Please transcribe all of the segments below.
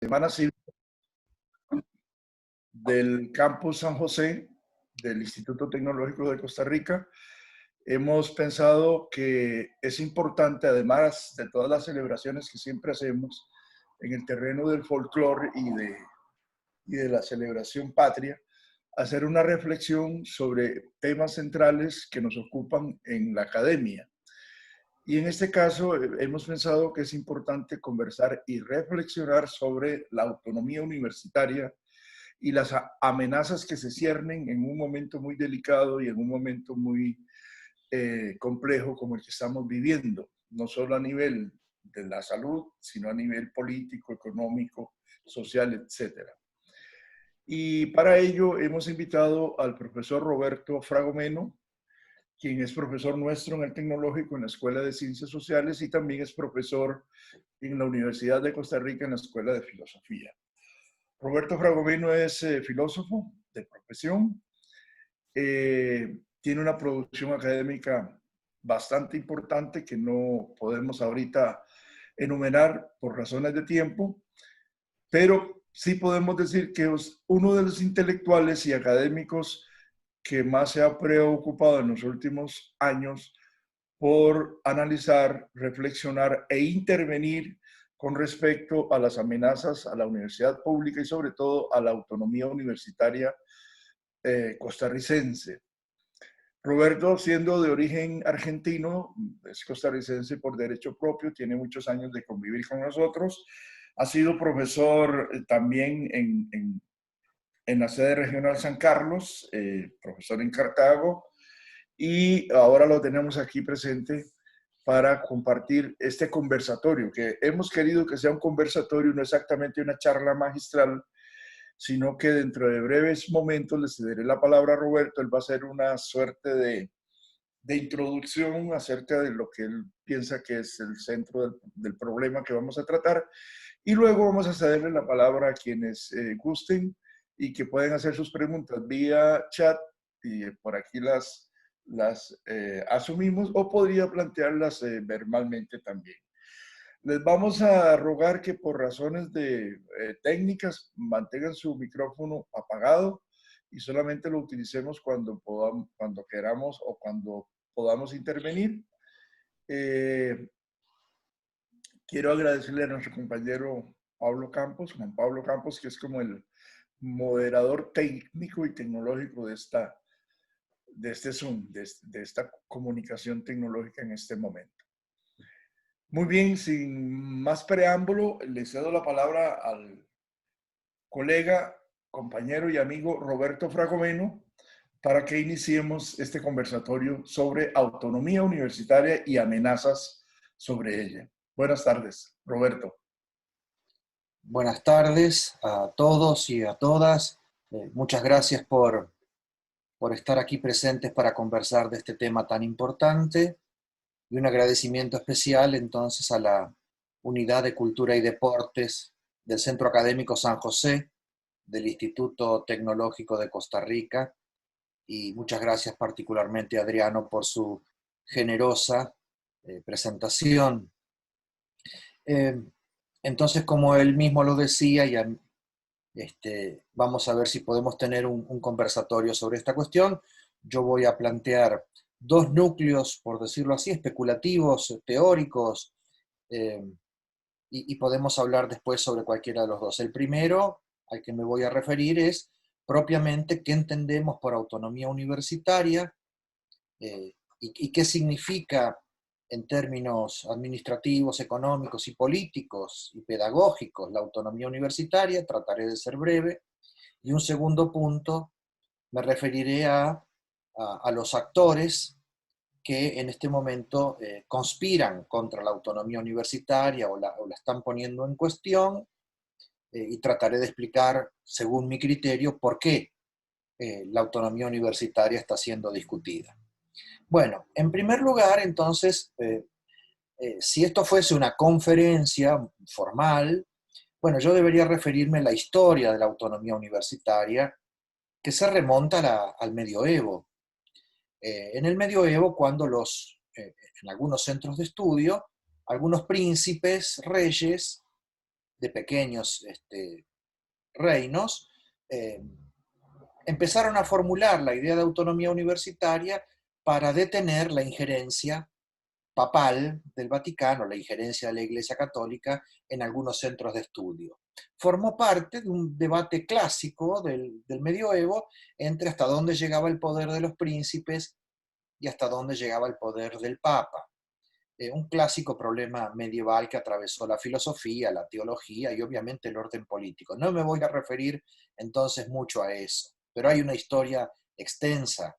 Semana Cívica del Campus San José del Instituto Tecnológico de Costa Rica. Hemos pensado que es importante, además de todas las celebraciones que siempre hacemos en el terreno del folclore y de la celebración patria, hacer una reflexión sobre temas centrales que nos ocupan en la academia. Y en este caso hemos pensado que es importante conversar y reflexionar sobre la autonomía universitaria y las amenazas que se ciernen en un momento muy delicado y en un momento muy complejo como el que estamos viviendo, no solo a nivel de la salud, sino a nivel político, económico, social, etcétera. Y para ello hemos invitado al profesor Roberto Fragomeno, quien es profesor nuestro en el Tecnológico, en la Escuela de Ciencias Sociales, y también es profesor en la Universidad de Costa Rica, en la Escuela de Filosofía. Roberto Fragomeno es filósofo de profesión, tiene una producción académica bastante importante que no podemos ahorita enumerar por razones de tiempo, pero sí podemos decir que es uno de los intelectuales y académicos que más se ha preocupado en los últimos años por analizar, reflexionar e intervenir con respecto a las amenazas a la universidad pública y sobre todo a la autonomía universitaria costarricense. Roberto, siendo de origen argentino, es costarricense por derecho propio, tiene muchos años de convivir con nosotros, ha sido profesor también en la sede regional San Carlos, profesor en Cartago, y ahora lo tenemos aquí presente para compartir este conversatorio, que hemos querido que sea un conversatorio, no exactamente una charla magistral, sino que dentro de breves momentos le cederé la palabra a Roberto. Él va a hacer una suerte de introducción acerca de lo que él piensa que es el centro del problema que vamos a tratar, y luego vamos a cederle la palabra a quienes gusten y que pueden hacer sus preguntas vía chat, y por aquí las asumimos, o podría plantearlas verbalmente también. Les vamos a rogar que por razones de técnicas mantengan su micrófono apagado y solamente lo utilicemos cuando queramos o cuando podamos intervenir. Quiero agradecerle a nuestro compañero Pablo Campos, Juan Pablo Campos, que es como el moderador técnico y tecnológico de este Zoom, de esta comunicación tecnológica en este momento. Muy bien, sin más preámbulo, le cedo la palabra al colega, compañero y amigo Roberto Fragomeno para que iniciemos este conversatorio sobre autonomía universitaria y amenazas sobre ella. Buenas tardes, Roberto. Buenas tardes a todos y a todas. Muchas gracias por estar aquí presentes para conversar de este tema tan importante. Y un agradecimiento especial entonces a la Unidad de Cultura y Deportes del Centro Académico San José, del Instituto Tecnológico de Costa Rica. Y muchas gracias particularmente a Adriano por su generosa presentación. Entonces, como él mismo lo decía, vamos a ver si podemos tener un conversatorio sobre esta cuestión. Yo voy a plantear dos núcleos, por decirlo así, especulativos, teóricos, y podemos hablar después sobre cualquiera de los dos. El primero al que me voy a referir es propiamente qué entendemos por autonomía universitaria y qué significa en términos administrativos, económicos y políticos y pedagógicos la autonomía universitaria. Trataré de ser breve. Y un segundo punto, me referiré a los actores que en este momento conspiran contra la autonomía universitaria o la están poniendo en cuestión, y trataré de explicar, según mi criterio, por qué la autonomía universitaria está siendo discutida. Bueno, en primer lugar, entonces, si esto fuese una conferencia formal, bueno, yo debería referirme a la historia de la autonomía universitaria, que se remonta al medioevo. En el medioevo, cuando en algunos centros de estudio, algunos príncipes, reyes, de pequeños reinos, eh, empezaron a formular la idea de autonomía universitaria para detener la injerencia papal del Vaticano, la injerencia de la Iglesia Católica en algunos centros de estudio. Formó parte de un debate clásico del medioevo entre hasta dónde llegaba el poder de los príncipes y hasta dónde llegaba el poder del Papa. Un clásico problema medieval que atravesó la filosofía, la teología y obviamente el orden político. No me voy a referir entonces mucho a eso, pero hay una historia extensa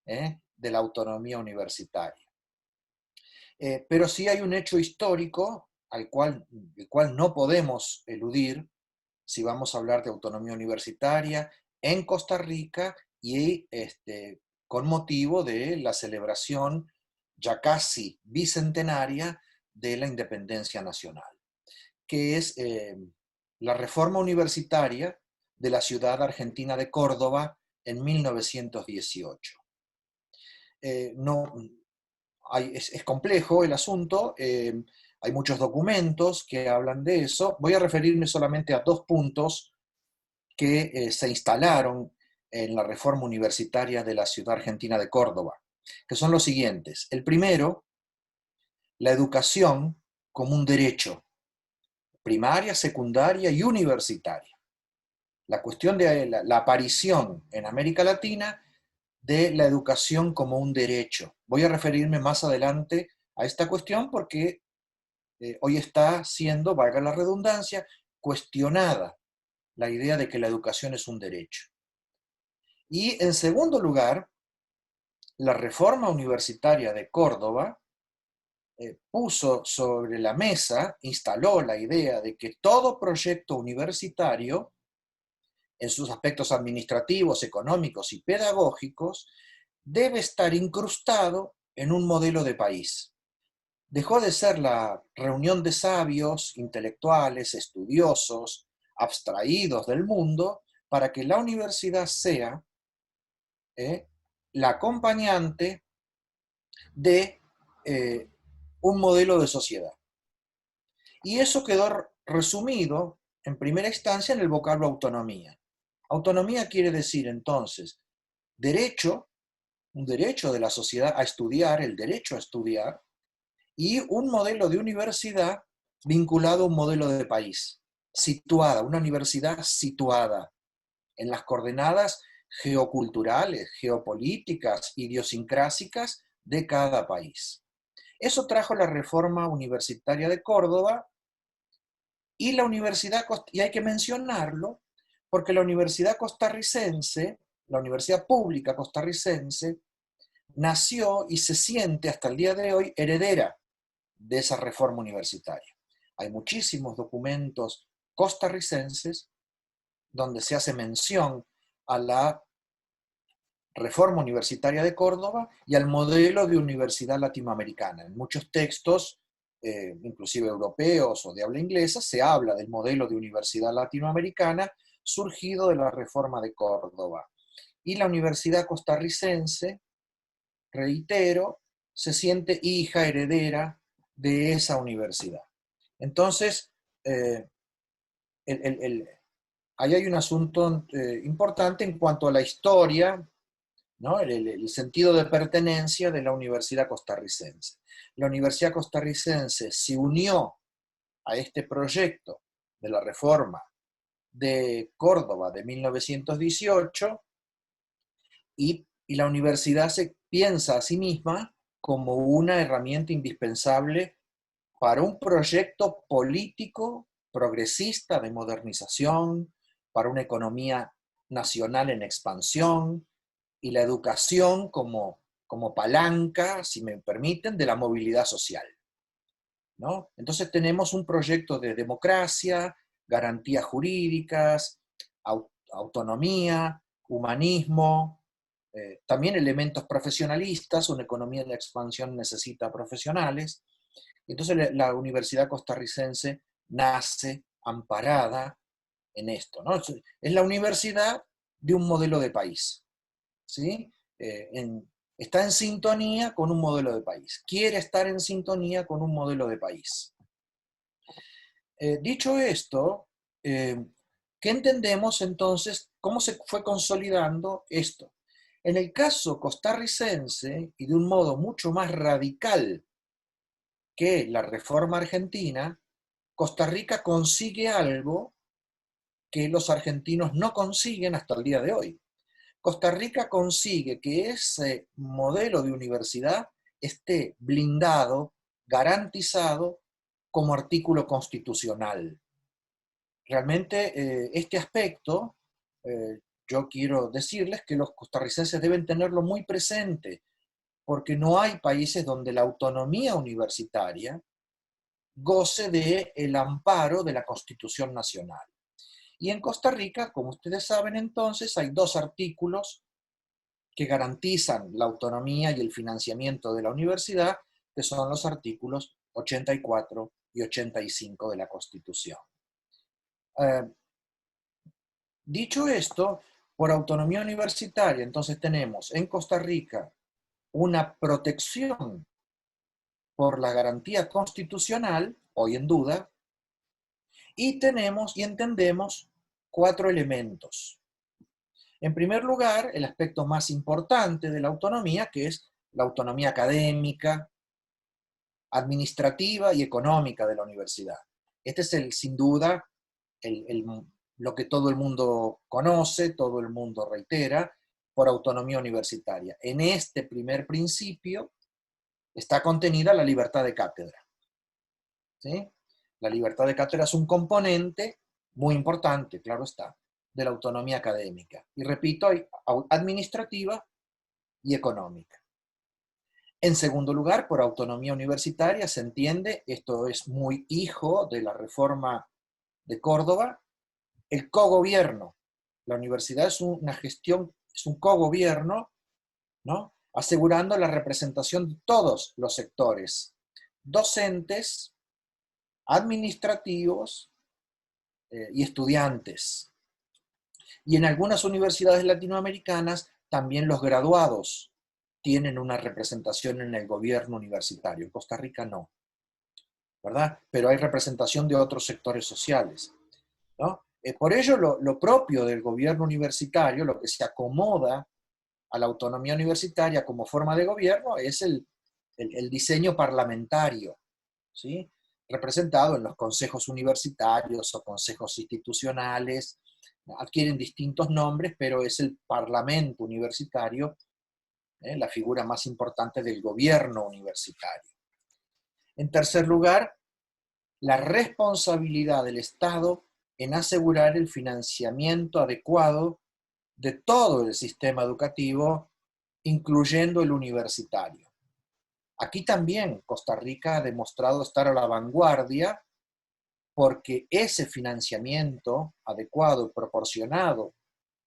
de la autonomía universitaria. Pero sí hay un hecho histórico el cual no podemos eludir si vamos a hablar de autonomía universitaria en Costa Rica y con motivo de la celebración ya casi bicentenaria de la independencia nacional, que es la reforma universitaria de la ciudad argentina de Córdoba en 1918. No, es complejo el asunto, hay muchos documentos que hablan de eso. Voy a referirme solamente a 2 puntos que se instalaron en la reforma universitaria de la ciudad argentina de Córdoba, que son los siguientes. El primero, la educación como un derecho, primaria, secundaria y universitaria. La cuestión de la aparición en América Latina de la educación como un derecho. Voy a referirme más adelante a esta cuestión porque hoy está siendo, valga la redundancia, cuestionada la idea de que la educación es un derecho. Y en segundo lugar, la reforma universitaria de Córdoba puso sobre la mesa, instaló la idea de que todo proyecto universitario, en sus aspectos administrativos, económicos y pedagógicos, debe estar incrustado en un modelo de país. Dejó de ser la reunión de sabios, intelectuales, estudiosos, abstraídos del mundo, para que la universidad sea la acompañante de un modelo de sociedad. Y eso quedó resumido en primera instancia en el vocablo autonomía. Autonomía quiere decir entonces derecho, un derecho de la sociedad a estudiar, el derecho a estudiar, y un modelo de universidad vinculado a un modelo de país, situada, una universidad situada en las coordenadas geoculturales, geopolíticas, idiosincrásicas de cada país. Eso trajo la reforma universitaria de Córdoba y la universidad, y hay que mencionarlo, porque la universidad costarricense, la universidad pública costarricense, nació y se siente hasta el día de hoy heredera de esa reforma universitaria. Hay muchísimos documentos costarricenses donde se hace mención a la reforma universitaria de Córdoba y al modelo de universidad latinoamericana. En muchos textos, inclusive europeos o de habla inglesa, se habla del modelo de universidad latinoamericana surgido de la reforma de Córdoba. Y la universidad costarricense, reitero, se siente hija heredera de esa universidad. Entonces, ahí hay un asunto importante en cuanto a la historia, ¿no? El sentido de pertenencia de la Universidad Costarricense. La Universidad Costarricense se unió a este proyecto de la reforma de Córdoba de 1918 y la universidad se piensa a sí misma como una herramienta indispensable para un proyecto político progresista de modernización, para una economía nacional en expansión y la educación como palanca, si me permiten, de la movilidad social, ¿no? Entonces tenemos un proyecto de democracia, garantías jurídicas, autonomía, humanismo, también elementos profesionalistas. Una economía en expansión necesita profesionales. Entonces la Universidad Costarricense nace amparada en esto, ¿no? Es la universidad de un modelo de país, ¿sí? Está en sintonía con un modelo de país, quiere estar en sintonía con un modelo de país. Dicho esto, ¿qué entendemos entonces? ¿Cómo se fue consolidando esto? En el caso costarricense, y de un modo mucho más radical que la reforma argentina, Costa Rica consigue algo que los argentinos no consiguen hasta el día de hoy. Costa Rica consigue que ese modelo de universidad esté blindado, garantizado como artículo constitucional. Realmente este aspecto, yo quiero decirles que los costarricenses deben tenerlo muy presente, porque no hay países donde la autonomía universitaria goce del amparo de la Constitución Nacional. Y en Costa Rica, como ustedes saben entonces, hay dos artículos que garantizan la autonomía y el financiamiento de la universidad, que son los artículos 84 y 85 de la Constitución. Eh, Dicho esto, por autonomía universitaria, entonces tenemos en Costa Rica una protección por la garantía constitucional, hoy en duda, y tenemos y entendemos cuatro elementos. En primer lugar, el aspecto más importante de la autonomía, que es la autonomía académica, administrativa y económica de la universidad. Este es sin duda lo que todo el mundo conoce, todo el mundo reitera, por autonomía universitaria. En este primer principio está contenida la libertad de cátedra. ¿Sí? La libertad de cátedra es un componente muy importante, claro está, de la autonomía académica. Y repito, hay administrativa y económica. En segundo lugar, por autonomía universitaria se entiende, esto es muy hijo de la reforma de Córdoba, el cogobierno. La universidad es una gestión, es un cogobierno, ¿no? Asegurando la representación de todos los sectores, docentes, administrativos y estudiantes. Y en algunas universidades latinoamericanas también los graduados tienen una representación en el gobierno universitario. En Costa Rica no, ¿verdad? Pero hay representación de otros sectores sociales, ¿no? Por ello, lo propio del gobierno universitario, lo que se acomoda a la autonomía universitaria como forma de gobierno, es el diseño parlamentario, ¿sí? Representado en los consejos universitarios o consejos institucionales, adquieren distintos nombres, pero es el parlamento universitario, la figura más importante del gobierno universitario. En tercer lugar, la responsabilidad del Estado en asegurar el financiamiento adecuado de todo el sistema educativo, incluyendo el universitario. Aquí también Costa Rica ha demostrado estar a la vanguardia porque ese financiamiento adecuado y proporcionado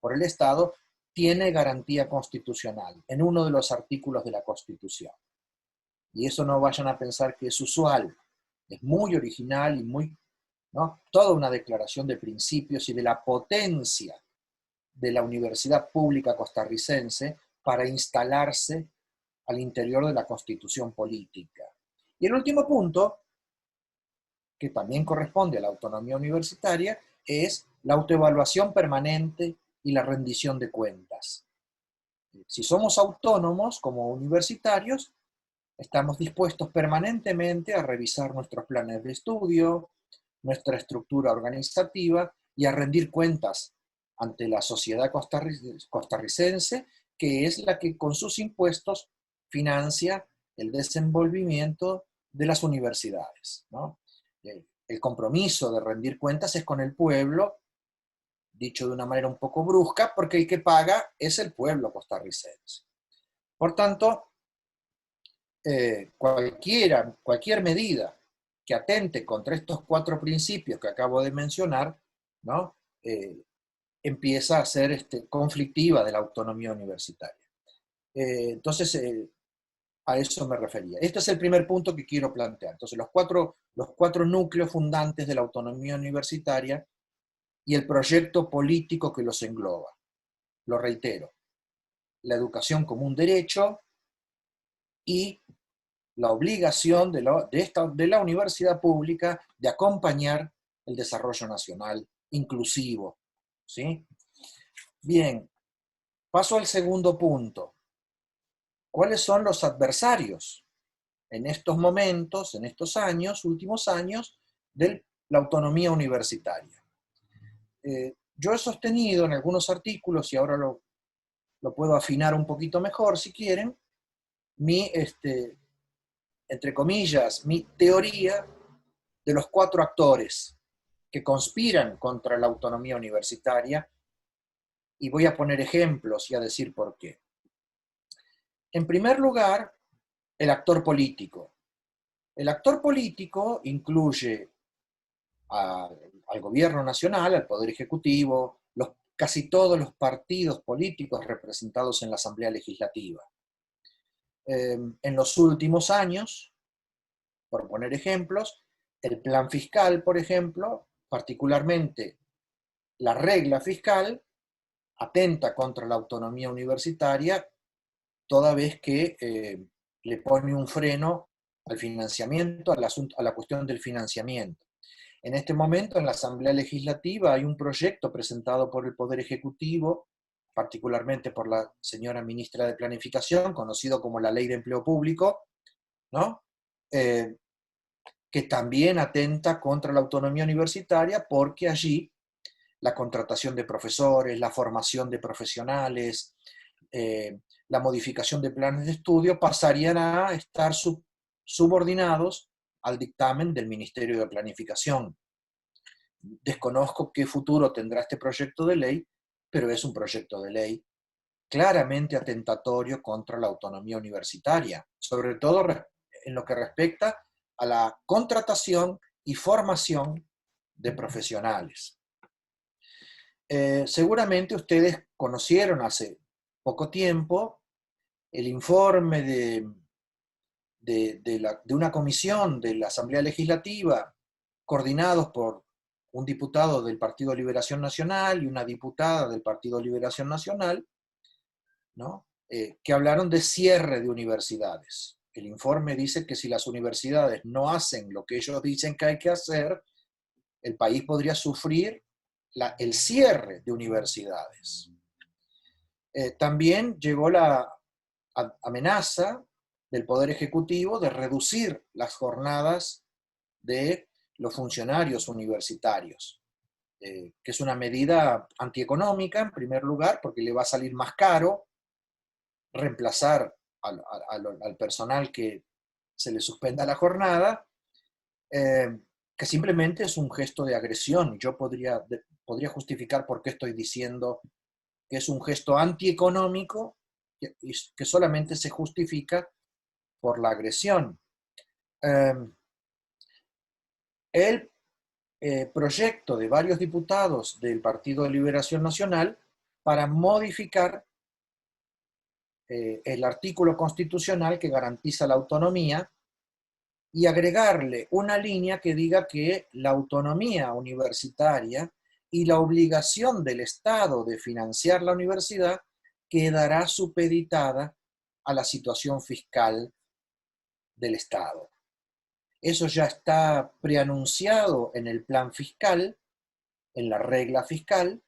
por el Estado tiene garantía constitucional en uno de los artículos de la Constitución. Y eso no vayan a pensar que es usual, es muy original y muy, ¿no? Toda una declaración de principios y de la potencia de la Universidad Pública Costarricense para instalarse al interior de la Constitución política. Y el último punto, que también corresponde a la autonomía universitaria, es la autoevaluación permanente y la rendición de cuentas. Si somos autónomos como universitarios, estamos dispuestos permanentemente a revisar nuestros planes de estudio, nuestra estructura organizativa y a rendir cuentas ante la sociedad costarricense, que es la que con sus impuestos financia el desenvolvimiento de las universidades, ¿no? El compromiso de rendir cuentas es con el pueblo, dicho de una manera un poco brusca, porque el que paga es el pueblo costarricense. Por tanto, cualquier medida que atente contra estos cuatro principios que acabo de mencionar, ¿no? Empieza a ser conflictiva de la autonomía universitaria. Entonces, a eso me refería. Este es el primer punto que quiero plantear. Entonces, los cuatro núcleos fundantes de la autonomía universitaria y el proyecto político que los engloba. Lo reitero, la educación como un derecho y la obligación de la universidad pública de acompañar el desarrollo nacional inclusivo, ¿sí? Bien, paso al segundo punto. ¿Cuáles son los adversarios en estos momentos, en estos años, últimos años, de la autonomía universitaria? Yo he sostenido en algunos artículos, y ahora lo puedo afinar un poquito mejor si quieren, entre comillas, mi teoría de los 4 actores que conspiran contra la autonomía universitaria, y voy a poner ejemplos y a decir por qué. En primer lugar, el actor político. El actor político incluye al gobierno nacional, al poder ejecutivo, casi todos los partidos políticos representados en la Asamblea Legislativa. En los últimos años, por poner ejemplos, el plan fiscal, por ejemplo, particularmente la regla fiscal, atenta contra la autonomía universitaria, toda vez que le pone un freno al financiamiento, a la cuestión del financiamiento. En este momento, en la Asamblea Legislativa, hay un proyecto presentado por el Poder Ejecutivo, particularmente por la señora ministra de Planificación, conocido como la Ley de Empleo Público, ¿no? Que también atenta contra la autonomía universitaria, porque allí la contratación de profesores, la formación de profesionales, la modificación de planes de estudio pasarían a estar subordinados al dictamen del Ministerio de Planificación. Desconozco qué futuro tendrá este proyecto de ley, pero es un proyecto de ley claramente atentatorio contra la autonomía universitaria, sobre todo en lo que respecta a la contratación y formación de profesionales. Seguramente ustedes conocieron hace poco tiempo el informe de una comisión de la Asamblea Legislativa, coordinados por un diputado del Partido Liberación Nacional y una diputada del Partido Liberación Nacional, ¿no? Que hablaron de cierre de universidades. El informe dice que si las universidades no hacen lo que ellos dicen que hay que hacer, el país podría sufrir el cierre de universidades. También llegó la amenaza del Poder Ejecutivo de reducir las jornadas de los funcionarios universitarios, que es una medida antieconómica, en primer lugar, porque le va a salir más caro reemplazar al personal que se le suspenda la jornada, que simplemente es un gesto de agresión. Yo podría justificar por qué estoy diciendo que es un gesto antieconómico que solamente se justifica por la agresión. El proyecto de varios diputados del Partido de Liberación Nacional para modificar el artículo constitucional que garantiza la autonomía y agregarle una línea que diga que la autonomía universitaria y la obligación del Estado de financiar la universidad quedará supeditada a la situación fiscal del Estado. Eso ya está preanunciado en el plan fiscal, en la regla fiscal,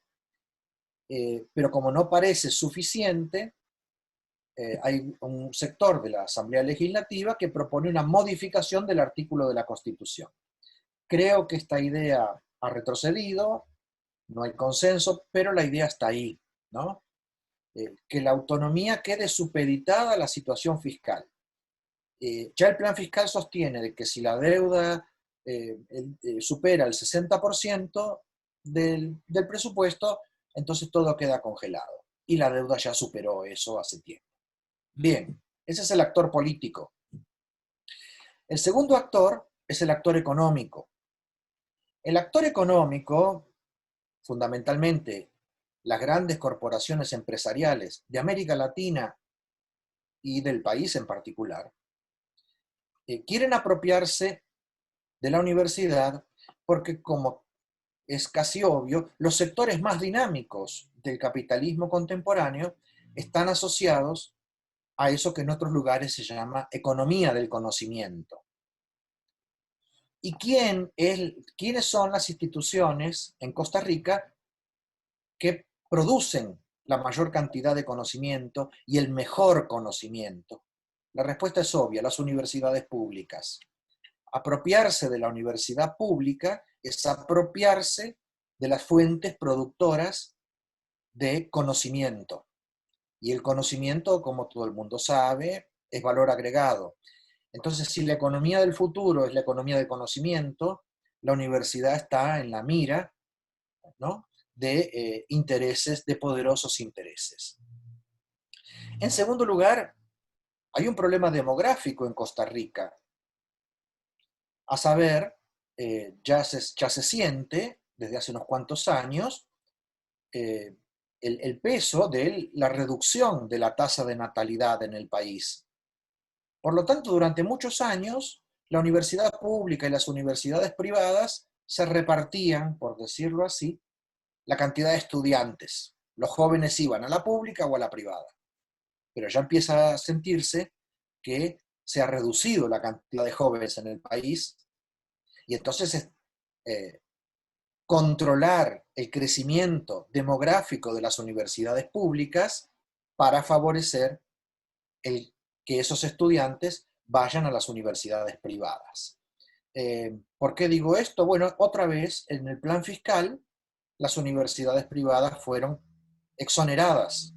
pero como no parece suficiente, hay un sector de la Asamblea Legislativa que propone una modificación del artículo de la Constitución. Creo que esta idea ha retrocedido, no hay consenso, pero la idea está ahí, ¿no? Que la autonomía quede supeditada a la situación fiscal. Ya el plan fiscal sostiene de que si la deuda supera el 60% del presupuesto, entonces todo queda congelado. Y la deuda ya superó eso hace tiempo. Bien, ese es el actor político. El segundo actor es el actor económico. El actor económico, fundamentalmente, las grandes corporaciones empresariales de América Latina y del país en particular, quieren apropiarse de la universidad porque, como es casi obvio, los sectores más dinámicos del capitalismo contemporáneo están asociados a eso que en otros lugares se llama economía del conocimiento. ¿Y quiénes son las instituciones en Costa Rica que producen la mayor cantidad de conocimiento y el mejor conocimiento? La respuesta es obvia: las universidades públicas. Apropiarse de la universidad pública es apropiarse de las fuentes productoras de conocimiento. Y el conocimiento, como todo el mundo sabe, es valor agregado. Entonces, si la economía del futuro es la economía del conocimiento, la universidad está en la mira, ¿no?, de intereses, de poderosos intereses. En segundo lugar, hay un problema demográfico en Costa Rica. A saber, ya se siente desde hace unos cuantos años eh, el peso de la reducción de la tasa de natalidad en el país. Por lo tanto, durante muchos años, la universidad pública y las universidades privadas se repartían, por decirlo así, la cantidad de estudiantes. Los jóvenes iban a la pública o a la privada. Pero ya empieza a sentirse que se ha reducido la cantidad de jóvenes en el país y entonces controlar el crecimiento demográfico de las universidades públicas para favorecer que esos estudiantes vayan a las universidades privadas. ¿Por qué digo esto? Bueno, otra vez, en el plan fiscal, las universidades privadas fueron exoneradas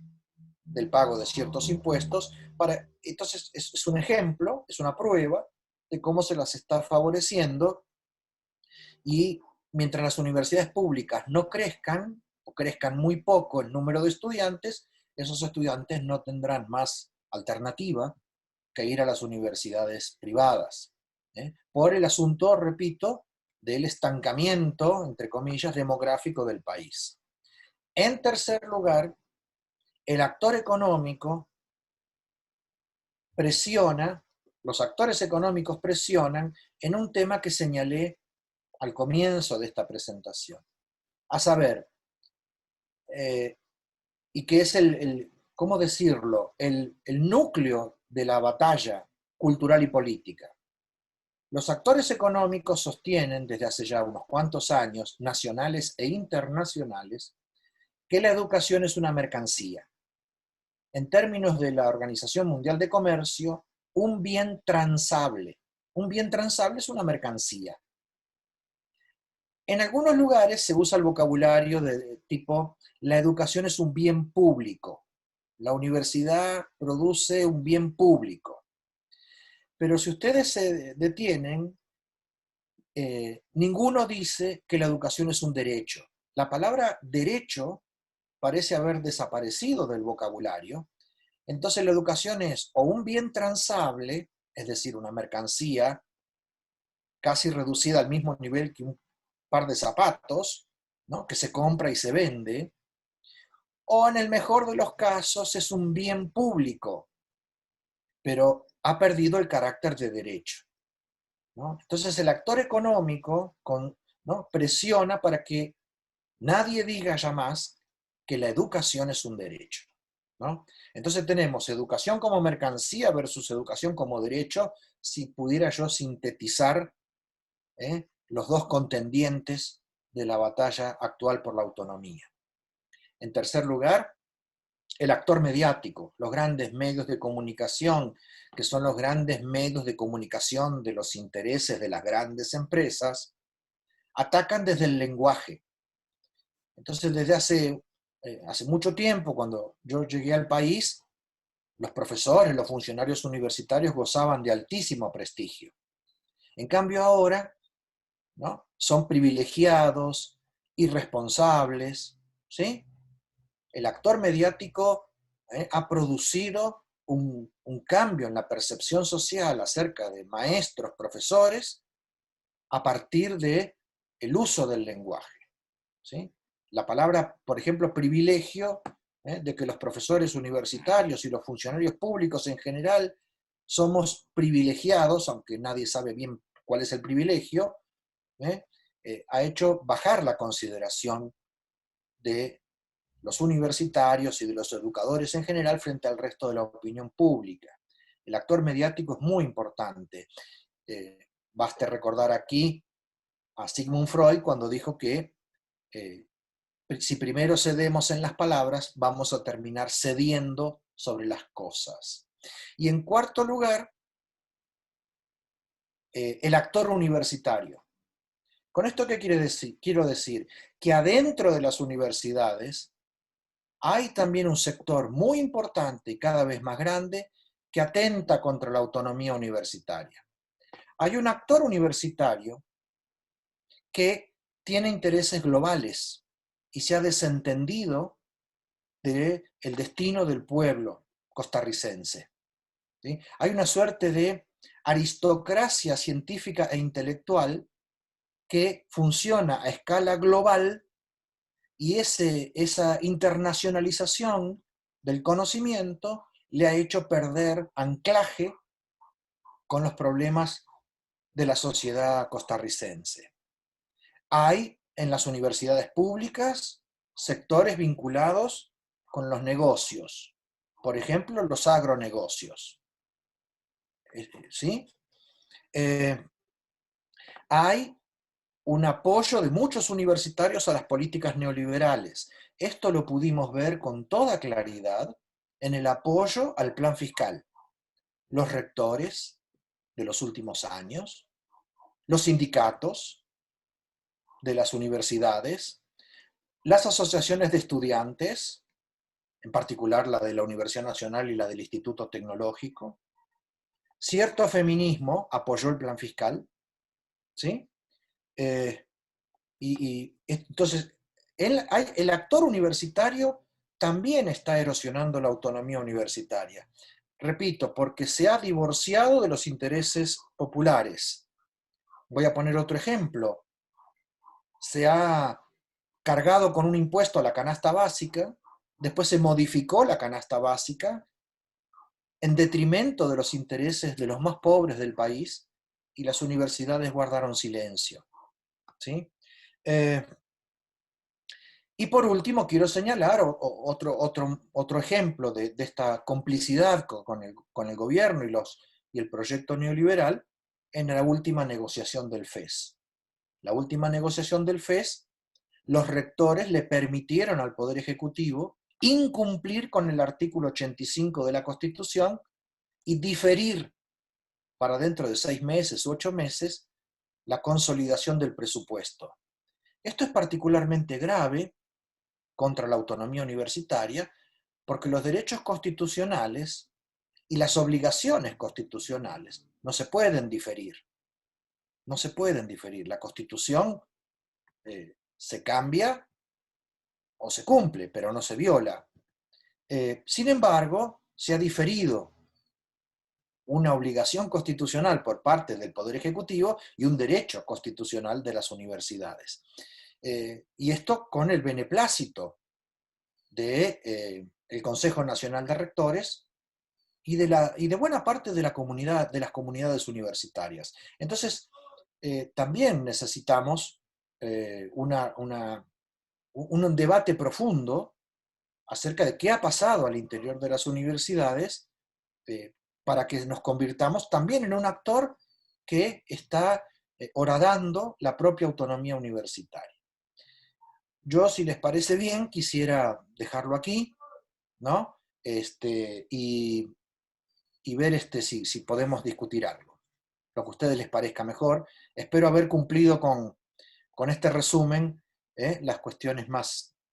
del pago de ciertos impuestos. Entonces, es un ejemplo, es una prueba de cómo se las está favoreciendo, y mientras las universidades públicas no crezcan, o crezcan muy poco el número de estudiantes, esos estudiantes no tendrán más alternativa que ir a las universidades privadas, por el asunto, repito, del estancamiento, entre comillas, demográfico del país. En tercer lugar, el actor económico presiona, los actores económicos presionan en un tema que señalé al comienzo de esta presentación, a saber, y que es ¿cómo decirlo?, el núcleo de la batalla cultural y política. Los actores económicos sostienen desde hace ya unos cuantos años, nacionales e internacionales, que la educación es una mercancía. En términos de la Organización Mundial de Comercio, un bien transable. Un bien transable es una mercancía. En algunos lugares se usa el vocabulario de tipo: la educación es un bien público, la universidad produce un bien público. Pero si ustedes se detienen, ninguno dice que la educación es un derecho. La palabra derecho parece haber desaparecido del vocabulario. Entonces la educación es o un bien transable, es decir, una mercancía casi reducida al mismo nivel que un par de zapatos, ¿no?, que se compra y se vende, o en el mejor de los casos es un bien público, pero ha perdido el carácter de derecho, ¿no? Entonces el actor económico ¿no?, presiona para que nadie diga ya más que la educación es un derecho, ¿no? Entonces tenemos educación como mercancía versus educación como derecho, si pudiera yo sintetizar los dos contendientes de la batalla actual por la autonomía. En tercer lugar, el actor mediático, los grandes medios de comunicación, que son los grandes medios de comunicación de los intereses de las grandes empresas, atacan desde el lenguaje. Entonces, desde hace mucho tiempo, cuando yo llegué al país, los profesores, los funcionarios universitarios gozaban de altísimo prestigio. En cambio ahora, ¿no?, son privilegiados, irresponsables, ¿sí? El actor mediático ha producido un cambio en la percepción social acerca de maestros, profesores, a partir del uso del lenguaje, ¿sí? La palabra, por ejemplo, privilegio, de que los profesores universitarios y los funcionarios públicos en general somos privilegiados, aunque nadie sabe bien cuál es el privilegio, ha hecho bajar la consideración de los universitarios y de los educadores en general frente al resto de la opinión pública. El actor mediático es muy importante. Baste recordar aquí a Sigmund Freud cuando dijo que si primero cedemos en las palabras, vamos a terminar cediendo sobre las cosas. Y en cuarto lugar, el actor universitario. ¿Con esto qué quiere decir? Quiero decir que adentro de las universidades hay también un sector muy importante y cada vez más grande que atenta contra la autonomía universitaria. Hay un actor universitario que tiene intereses globales y se ha desentendido del destino del pueblo costarricense. ¿Sí? Hay una suerte de aristocracia científica e intelectual que funciona a escala global y esa internacionalización del conocimiento le ha hecho perder anclaje con los problemas de la sociedad costarricense. Hay en las universidades públicas sectores vinculados con los negocios, por ejemplo, los agronegocios. ¿Sí? Hay un apoyo de muchos universitarios a las políticas neoliberales. Esto lo pudimos ver con toda claridad en el apoyo al plan fiscal. Los rectores de los últimos años, los sindicatos de las universidades, las asociaciones de estudiantes, en particular la de la Universidad Nacional y la del Instituto Tecnológico. Cierto feminismo apoyó el plan fiscal, ¿sí? Y entonces, el actor universitario también está erosionando la autonomía universitaria. Repito, porque se ha divorciado de los intereses populares. Voy a poner otro ejemplo. Se ha cargado con un impuesto a la canasta básica, después se modificó la canasta básica en detrimento de los intereses de los más pobres del país y las universidades guardaron silencio. ¿Sí? Y por último, quiero señalar otro ejemplo de esta complicidad con el gobierno y el proyecto neoliberal en la última negociación del FES. La última negociación del FES, los rectores le permitieron al Poder Ejecutivo incumplir con el artículo 85 de la Constitución y diferir para dentro de 6 meses u 8 meses la consolidación del presupuesto. Esto es particularmente grave contra la autonomía universitaria, porque los derechos constitucionales y las obligaciones constitucionales no se pueden diferir. No se pueden diferir. La Constitución se cambia o se cumple, pero no se viola. Sin embargo, se ha diferido una obligación constitucional por parte del Poder Ejecutivo y un derecho constitucional de las universidades. Y esto con el beneplácito del Consejo Nacional de Rectores y de buena parte de la comunidad, de las comunidades universitarias. Entonces, también necesitamos un debate profundo acerca de qué ha pasado al interior de las universidades para que nos convirtamos también en un actor que está horadando la propia autonomía universitaria. Yo, si les parece bien, quisiera dejarlo aquí, ¿no? Y ver si podemos discutir algo, lo que a ustedes les parezca mejor. Espero haber cumplido con este resumen las cuestiones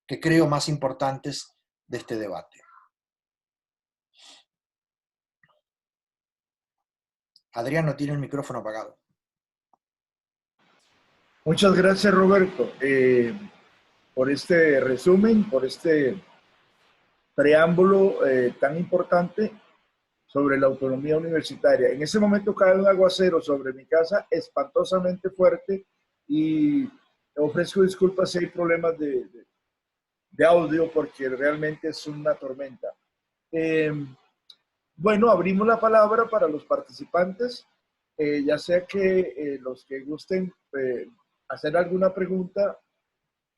que creo más importantes de este debate. Adriano tiene el micrófono apagado. Muchas gracias, Roberto, por este resumen, por este preámbulo tan importante sobre la autonomía universitaria. En ese momento cae un aguacero sobre mi casa espantosamente fuerte y ofrezco disculpas si hay problemas de audio porque realmente es una tormenta. Bueno, abrimos la palabra para los participantes, ya sea que los que gusten hacer alguna pregunta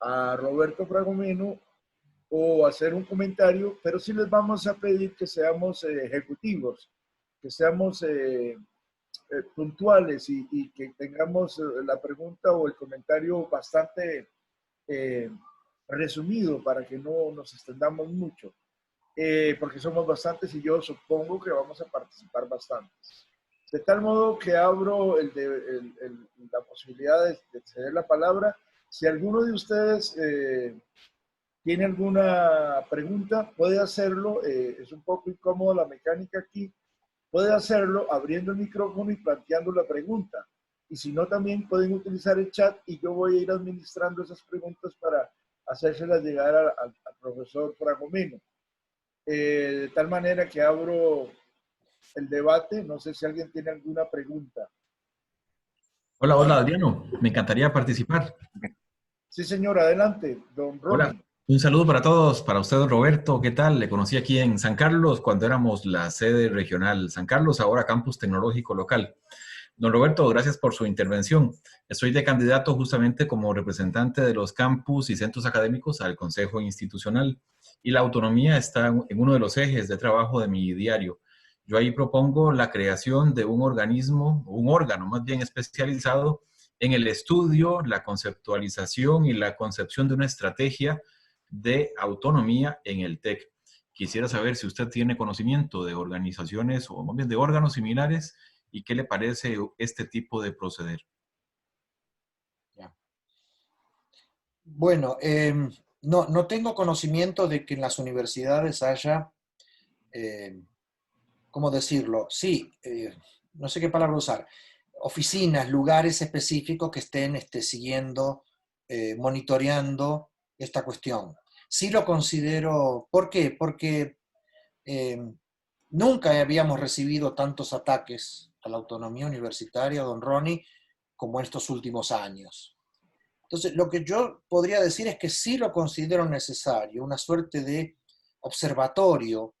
a Roberto Fragomeno o hacer un comentario, pero sí les vamos a pedir que seamos ejecutivos, que seamos puntuales y que tengamos la pregunta o el comentario bastante eh, resumido para que no nos extendamos mucho, porque somos bastantes y yo supongo que vamos a participar bastantes. De tal modo que abro la posibilidad de ceder la palabra. Si alguno de ustedes tiene alguna pregunta, puede hacerlo. Es un poco incómodo la mecánica aquí. Puede hacerlo abriendo el micrófono y planteando la pregunta. Y si no, también pueden utilizar el chat y yo voy a ir administrando esas preguntas para hacérselas llegar al profesor Fragomeno. De tal manera que abro el debate. No sé si alguien tiene alguna pregunta. Hola, hola Adriano, me encantaría participar. Sí, señor, adelante, don Hola, Ronnie. un saludo para todos, para usted, don Roberto, ¿qué tal? Le conocí aquí en San Carlos cuando éramos la sede regional San Carlos, ahora campus tecnológico local. Don Roberto, gracias por su intervención. Estoy de candidato justamente como representante de los campus y centros académicos al Consejo Institucional y la autonomía está en uno de los ejes de trabajo de mi diario. Yo ahí propongo la creación de un organismo, un órgano más bien especializado en el estudio, la conceptualización y la concepción de una estrategia de autonomía en el TEC. Quisiera saber si usted tiene conocimiento de organizaciones o más bien de órganos similares y qué le parece este tipo de proceder. Bueno, no tengo conocimiento de que en las universidades haya, ¿cómo decirlo? Sí, no sé qué palabra usar, oficinas, lugares específicos que estén siguiendo, monitoreando esta cuestión. Sí lo considero, ¿por qué? Porque eh, nunca habíamos recibido tantos ataques a la autonomía universitaria, don Ronnie, como en estos últimos años. Entonces, lo que yo podría decir es que sí lo considero necesario, una suerte de observatorio,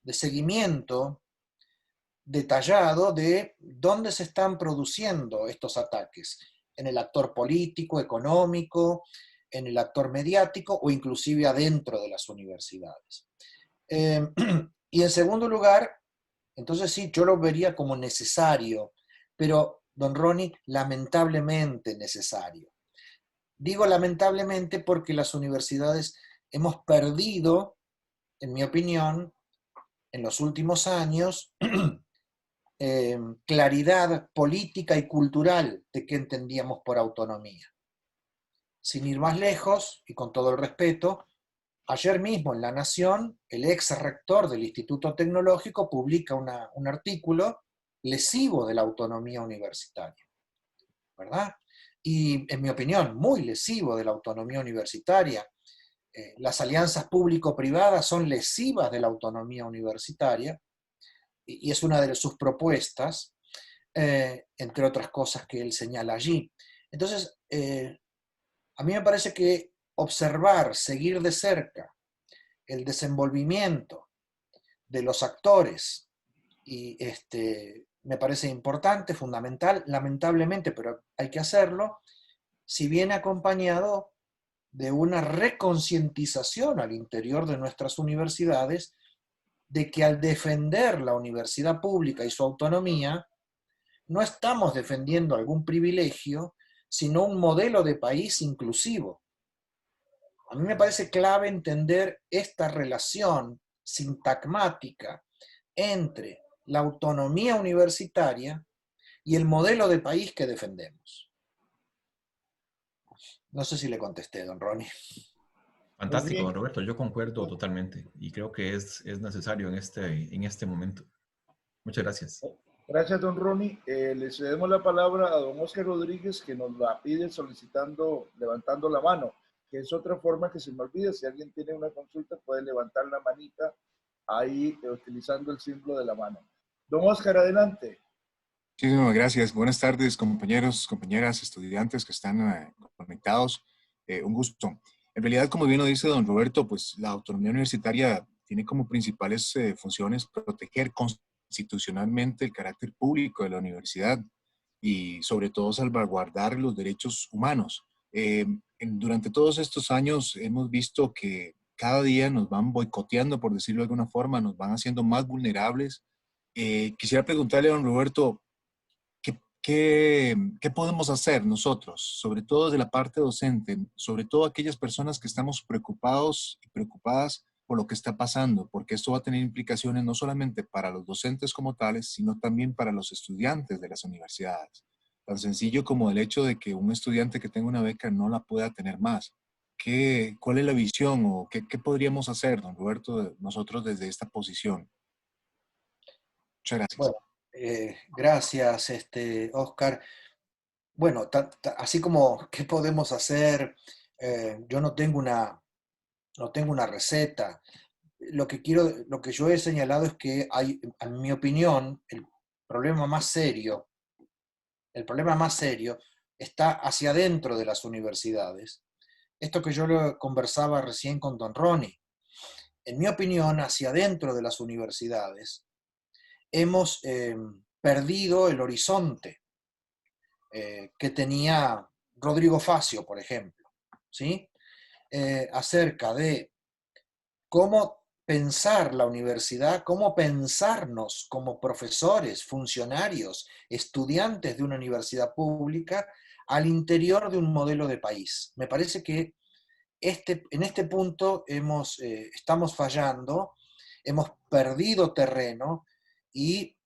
de seguimiento detallado de dónde se están produciendo estos ataques, en el actor político, económico, en el actor mediático o inclusive adentro de las universidades. Y en segundo lugar, entonces sí, yo lo vería como necesario, pero, don Ronnie, lamentablemente necesario. Digo lamentablemente porque las universidades hemos perdido, en mi opinión, en los últimos años, claridad política y cultural de qué entendíamos por autonomía. Sin ir más lejos, y con todo el respeto, ayer mismo en La Nación, el ex rector del Instituto Tecnológico publica un artículo lesivo de la autonomía universitaria, ¿verdad? Y en mi opinión, muy lesivo de la autonomía universitaria. Las alianzas público-privadas son lesivas de la autonomía universitaria, y es una de sus propuestas, entre otras cosas que él señala allí. Entonces, a mí me parece que observar, seguir de cerca el desenvolvimiento de los actores, y me parece importante, fundamental, lamentablemente, pero hay que hacerlo, si viene acompañado de una reconcientización al interior de nuestras universidades de que al defender la universidad pública y su autonomía, no estamos defendiendo algún privilegio, sino un modelo de país inclusivo. A mí me parece clave entender esta relación sintagmática entre la autonomía universitaria y el modelo de país que defendemos. No sé si le contesté, don Ronnie. Muy Fantástico, don bien. Roberto, yo concuerdo totalmente y creo que es necesario en este momento. Muchas gracias. Gracias, don Ronnie. Le cedemos la palabra a don Oscar Rodríguez, que nos la pide solicitando, levantando la mano, que es otra forma que se me olvida. Si alguien tiene una consulta, puede levantar la manita ahí utilizando el símbolo de la mano. Don Oscar, adelante. Muchísimas gracias. Buenas tardes, compañeros, compañeras, estudiantes que están conectados. Un gusto. En realidad, como bien lo dice don Roberto, pues la autonomía universitaria tiene como principales funciones proteger constitucionalmente el carácter público de la universidad y sobre todo salvaguardar los derechos humanos. Durante todos estos años hemos visto que cada día nos van boicoteando, por decirlo de alguna forma, nos van haciendo más vulnerables. Quisiera preguntarle a don Roberto, ¿qué podemos hacer nosotros, sobre todo desde la parte docente, sobre todo aquellas personas que estamos preocupados y preocupadas por lo que está pasando? Porque esto va a tener implicaciones no solamente para los docentes como tales, sino también para los estudiantes de las universidades. Tan sencillo como el hecho de que un estudiante que tenga una beca no la pueda tener más. ¿Cuál es la visión o qué podríamos hacer, don Roberto, nosotros desde esta posición? Muchas gracias. Bueno, gracias, Oscar. Bueno, así como qué podemos hacer, yo no tengo una receta. Lo que yo he señalado es que hay, en mi opinión, problema más serio, el problema más serio está hacia adentro de las universidades. Esto que yo lo conversaba recién con don Ronnie. En mi opinión, hacia adentro de las universidades hemos perdido el horizonte que tenía Rodrigo Facio, por ejemplo, ¿sí? Acerca de cómo pensar la universidad, cómo pensarnos como profesores, funcionarios, estudiantes de una universidad pública al interior de un modelo de país. Me parece que en este punto estamos fallando, hemos perdido terreno y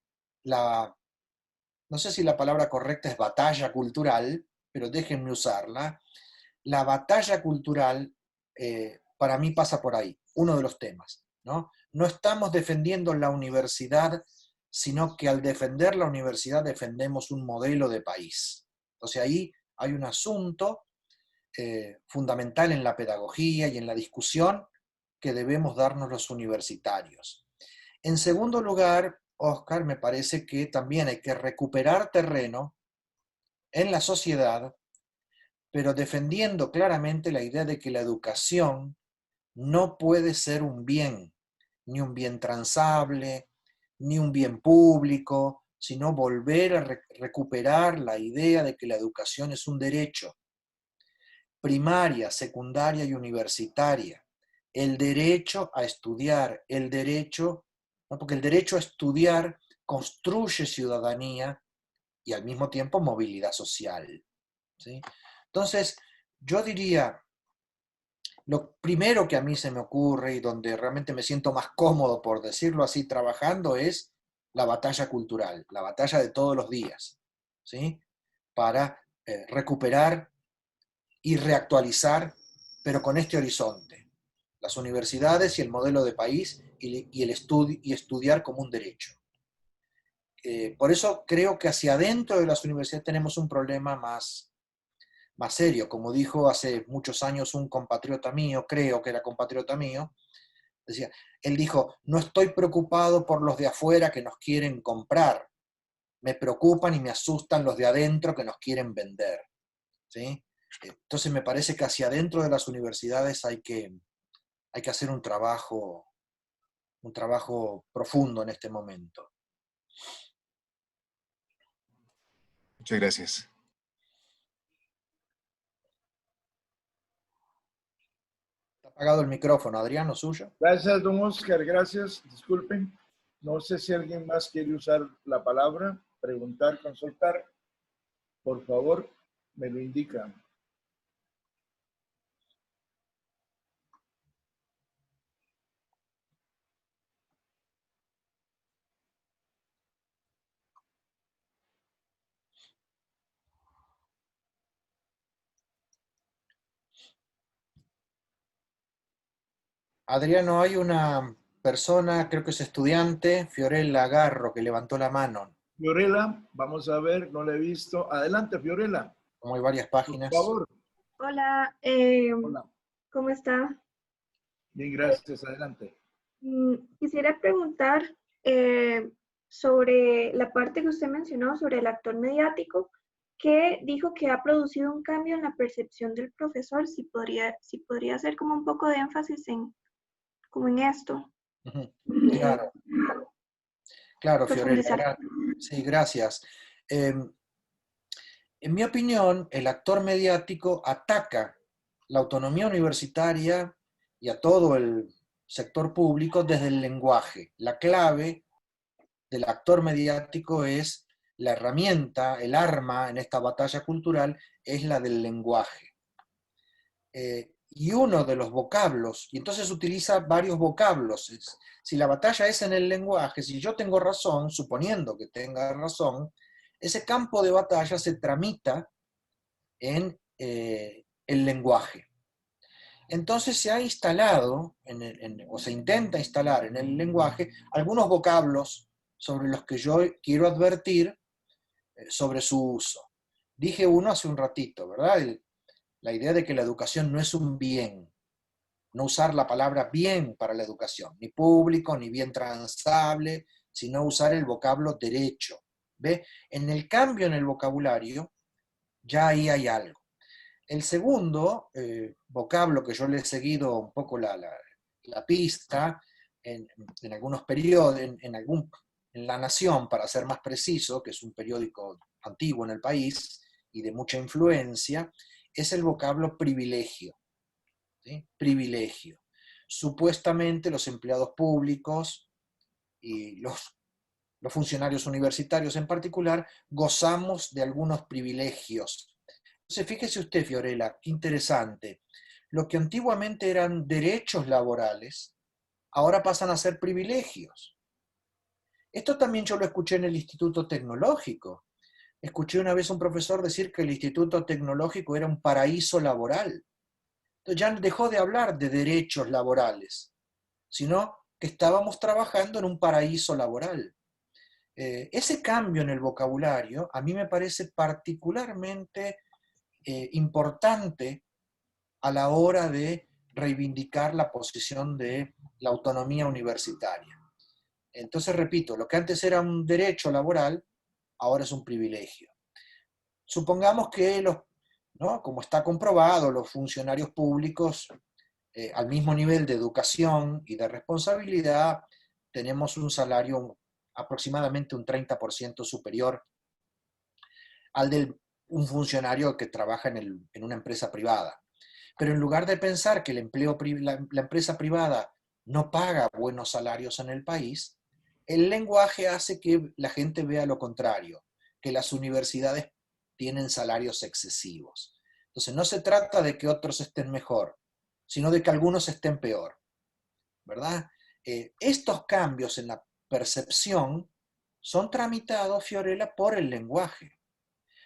no sé si la palabra correcta es batalla cultural, pero déjenme usarla. La batalla cultural para mí pasa por ahí, uno de los temas, ¿no? No estamos defendiendo la universidad, sino que al defender la universidad defendemos un modelo de país. Entonces ahí hay un asunto fundamental en la pedagogía y en la discusión que debemos darnos los universitarios. En segundo lugar, Oscar, me parece que también hay que recuperar terreno en la sociedad, pero defendiendo claramente la idea de que la educación no puede ser un bien, ni un bien transable, ni un bien público, sino volver a recuperar la idea de que la educación es un derecho, primaria, secundaria y universitaria. El derecho a estudiar, el derecho, ¿no? Porque el derecho a estudiar construye ciudadanía y al mismo tiempo movilidad social, ¿sí? Entonces, yo diría, lo primero que a mí se me ocurre y donde realmente me siento más cómodo, por decirlo así, trabajando, es la batalla cultural, la batalla de todos los días, ¿sí? Para recuperar y reactualizar, pero con este horizonte, las universidades y el modelo de país y estudiar como un derecho. Por eso creo que hacia adentro de las universidades tenemos un problema más serio. Como dijo hace muchos años un compatriota mío, creo que era compatriota mío, decía, él dijo, no estoy preocupado por los de afuera que nos quieren comprar, me preocupan y me asustan los de adentro que nos quieren vender, ¿sí? Entonces me parece que hacia adentro de las universidades hay que hacer un trabajo profundo en este momento. Muchas gracias. Está apagado el micrófono, Adriano, suyo. Gracias, don Oscar, gracias. Disculpen. No sé si alguien más quiere usar la palabra, preguntar, consultar. Por favor, me lo indican. Adriano, hay una persona, creo que es estudiante, Fiorella Garro, que levantó la mano. Fiorella, vamos a ver, no la he visto. Adelante, Fiorella. Como hay varias Por páginas. favor. Hola, Hola. ¿cómo está? Bien, gracias. Adelante. Quisiera preguntar sobre la parte que usted mencionó sobre el actor mediático, que dijo que ha producido un cambio en la percepción del profesor, si podría hacer como un poco de énfasis como en esto. Claro, claro, Profundizar. Fiorella. Sí, gracias. En mi opinión, el actor mediático ataca la autonomía universitaria y a todo el sector público desde el lenguaje. La clave del actor mediático es la herramienta, el arma en esta batalla cultural es la del lenguaje. Y uno de los vocablos, y entonces utiliza varios vocablos. Si la batalla es en el lenguaje, si yo tengo razón, suponiendo que tenga razón, ese campo de batalla se tramita en el lenguaje. Entonces se ha instalado, o se intenta instalar en el lenguaje, algunos vocablos sobre los que yo quiero advertir sobre su uso. Dije uno hace un ratito, ¿verdad? La idea de que la educación no es un bien, no usar la palabra bien para la educación, ni público, ni bien transable, sino usar el vocablo derecho. ¿Ve? En el cambio en el vocabulario, ya ahí hay algo. El segundo vocablo que yo le he seguido un poco la pista en algunos periodos, en La Nación, para ser más preciso, que es un periódico antiguo en el país y de mucha influencia, es el vocablo privilegio. ¿Sí? Privilegio. Supuestamente los empleados públicos y los funcionarios universitarios en particular gozamos de algunos privilegios. Entonces, fíjese usted, Fiorella, qué interesante. Lo que antiguamente eran derechos laborales, ahora pasan a ser privilegios. Esto también yo lo escuché en el Instituto Tecnológico. Escuché una vez a un profesor decir que el Instituto Tecnológico era un paraíso laboral. Entonces ya dejó de hablar de derechos laborales, sino que estábamos trabajando en un paraíso laboral. Ese cambio en el vocabulario a mí me parece particularmente importante a la hora de reivindicar la posición de la autonomía universitaria. Entonces, repito, lo que antes era un derecho laboral, ahora es un privilegio. Supongamos que, ¿no? Como está comprobado, los funcionarios públicos, al mismo nivel de educación y de responsabilidad, tenemos un salario aproximadamente un 30% superior al de un funcionario que trabaja en una empresa privada. Pero en lugar de pensar que la empresa privada no paga buenos salarios en el país, el lenguaje hace que la gente vea lo contrario, que las universidades tienen salarios excesivos. Entonces no se trata de que otros estén mejor, sino de que algunos estén peor, ¿verdad? Estos cambios en la percepción son tramitados, Fiorella, por el lenguaje.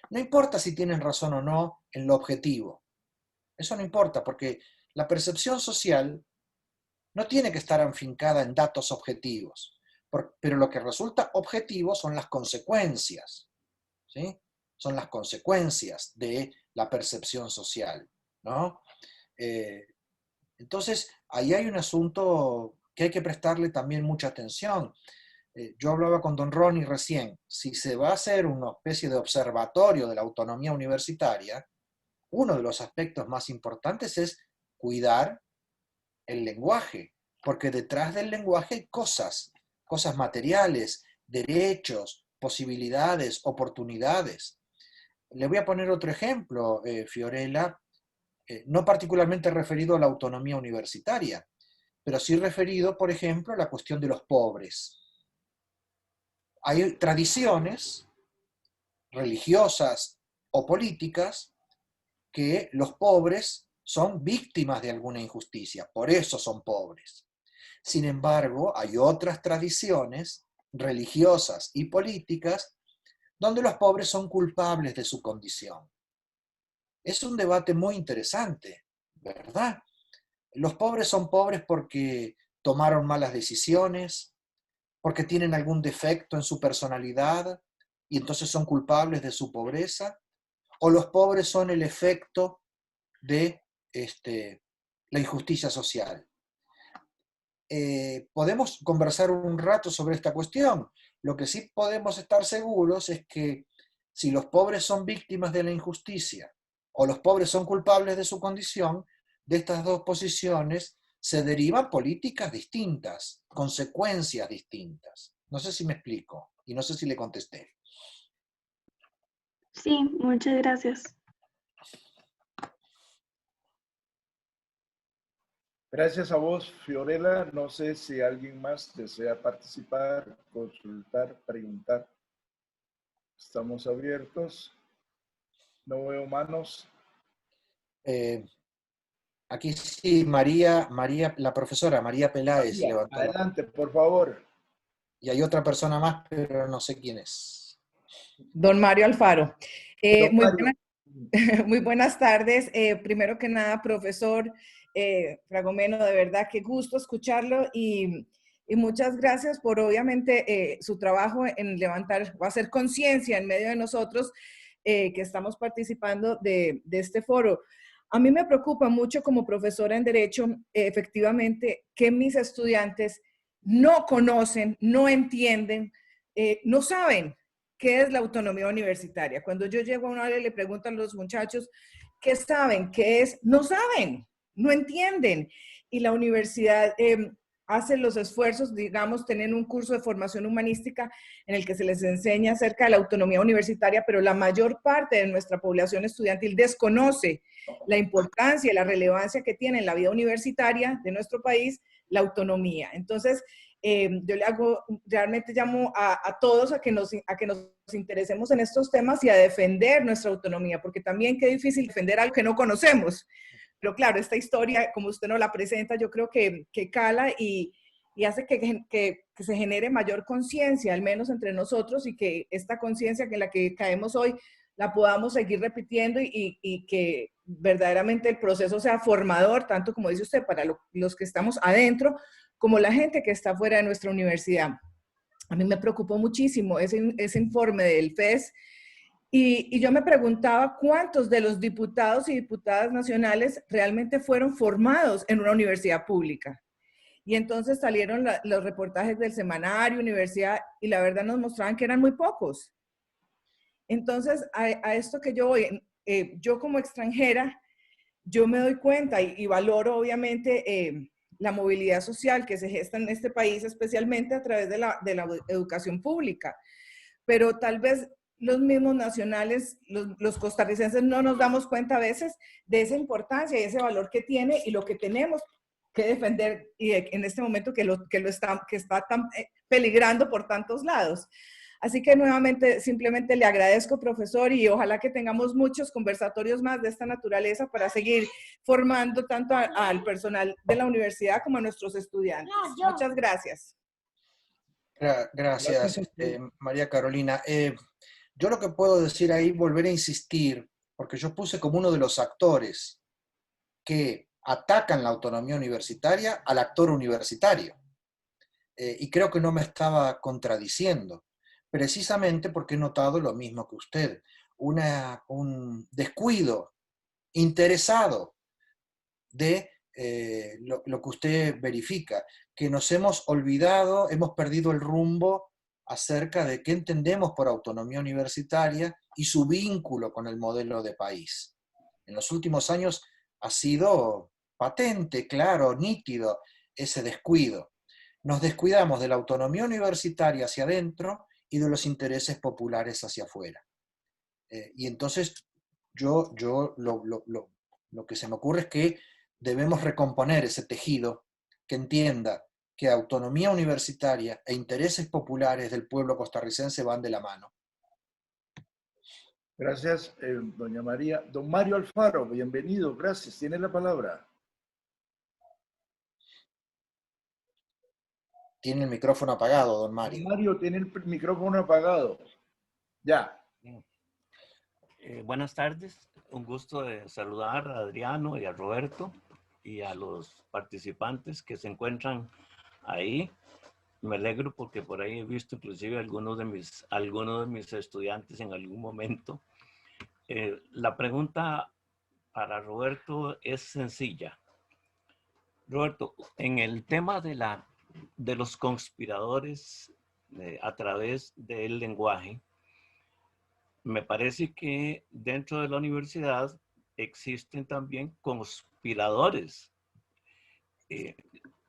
No importa si tienen razón o no en lo objetivo. Eso no importa, porque la percepción social no tiene que estar afincada en datos objetivos, pero lo que resulta objetivo son las consecuencias, ¿sí? Son las consecuencias de la percepción social, ¿no? Entonces, ahí hay un asunto que hay que prestarle también mucha atención. Yo hablaba con don Ronnie recién, si se va a hacer una especie de observatorio de la autonomía universitaria, uno de los aspectos más importantes es cuidar el lenguaje, porque detrás del lenguaje hay cosas materiales, derechos, posibilidades, oportunidades. Le voy a poner otro ejemplo, Fiorella, no particularmente referido a la autonomía universitaria, pero sí referido, por ejemplo, a la cuestión de los pobres. Hay tradiciones religiosas o políticas que los pobres son víctimas de alguna injusticia, por eso son pobres. Sin embargo, hay otras tradiciones religiosas y políticas donde los pobres son culpables de su condición. Es un debate muy interesante, ¿verdad? Los pobres son pobres porque tomaron malas decisiones, porque tienen algún defecto en su personalidad y entonces son culpables de su pobreza, o los pobres son el efecto de la injusticia social. Podemos conversar un rato sobre esta cuestión. Lo que sí podemos estar seguros es que si los pobres son víctimas de la injusticia o los pobres son culpables de su condición, de estas dos posiciones se derivan políticas distintas, consecuencias distintas. No sé si me explico y no sé si le contesté. Sí, muchas gracias. Gracias a vos, Fiorella. No sé si alguien más desea participar, consultar, preguntar. Estamos abiertos. No veo manos. Aquí sí, María, la profesora María Peláez María, levantó la mano. adelante, por favor. Y hay otra persona más, pero no sé quién es. Don Mario Alfaro. Don Mario. Muy buenas tardes. Primero que nada, profesor Fragomeno, de verdad, qué gusto escucharlo y muchas gracias por obviamente su trabajo en levantar o hacer conciencia en medio de nosotros que estamos participando de este foro. A mí me preocupa mucho como profesora en Derecho, efectivamente, que mis estudiantes no conocen, no entienden, no saben qué es la autonomía universitaria. Cuando yo llego a una área y le preguntan a los muchachos qué saben, qué es, no saben, no entienden. Y la universidad hace los esfuerzos, digamos, tienen un curso de formación humanística en el que se les enseña acerca de la autonomía universitaria, pero la mayor parte de nuestra población estudiantil desconoce la importancia y la relevancia que tiene en la vida universitaria de nuestro país la autonomía. Entonces, yo realmente llamo a todos a que nos interesemos en estos temas y a defender nuestra autonomía, porque también qué difícil defender algo que no conocemos. Pero claro, esta historia, como usted nos la presenta, yo creo que cala y hace que se genere mayor conciencia, al menos entre nosotros, y que esta conciencia en la que caemos hoy la podamos seguir repitiendo y que verdaderamente el proceso sea formador, tanto como dice usted, para los que estamos adentro, como la gente que está fuera de nuestra universidad. A mí me preocupó muchísimo ese informe del FES y yo me preguntaba cuántos de los diputados y diputadas nacionales realmente fueron formados en una universidad pública. Y entonces salieron los reportajes del semanario, universidad, y la verdad nos mostraban que eran muy pocos. Entonces, a esto que yo voy, yo como extranjera, yo me doy cuenta y valoro obviamente la movilidad social que se gesta en este país, especialmente a través de la educación pública. Pero tal vez los mismos nacionales, los costarricenses, no nos damos cuenta a veces de esa importancia y ese valor que tiene y lo que tenemos que defender y en este momento que está tan peligrando por tantos lados. Así que nuevamente simplemente le agradezco, profesor, y ojalá que tengamos muchos conversatorios más de esta naturaleza para seguir formando tanto al personal de la universidad como a nuestros estudiantes. Muchas gracias. Gracias, María Carolina. Yo lo que puedo decir ahí, volver a insistir, porque yo puse como uno de los actores que atacan la autonomía universitaria al actor universitario. Y creo que no me estaba contradiciendo, precisamente porque he notado lo mismo que usted, un descuido interesado de lo que usted verifica, que nos hemos olvidado, hemos perdido el rumbo acerca de qué entendemos por autonomía universitaria y su vínculo con el modelo de país. En los últimos años ha sido patente, claro, nítido ese descuido. Nos descuidamos de la autonomía universitaria hacia adentro y de los intereses populares hacia afuera. Y entonces yo lo que se me ocurre es que debemos recomponer ese tejido que entienda que autonomía universitaria e intereses populares del pueblo costarricense van de la mano. Gracias, doña María. Don Mario Alfaro, bienvenido, gracias. Tiene la palabra. Tiene el micrófono apagado, don Mario. Don Mario tiene el micrófono apagado. Ya. Buenas tardes, un gusto de saludar a Adriano y a Roberto y a los participantes que se encuentran ahí. Me alegro porque por ahí he visto inclusive algunos de mis estudiantes en algún momento. La pregunta para Roberto es sencilla. Roberto, en el tema de los conspiradores a través del lenguaje, me parece que dentro de la universidad existen también conspiradores.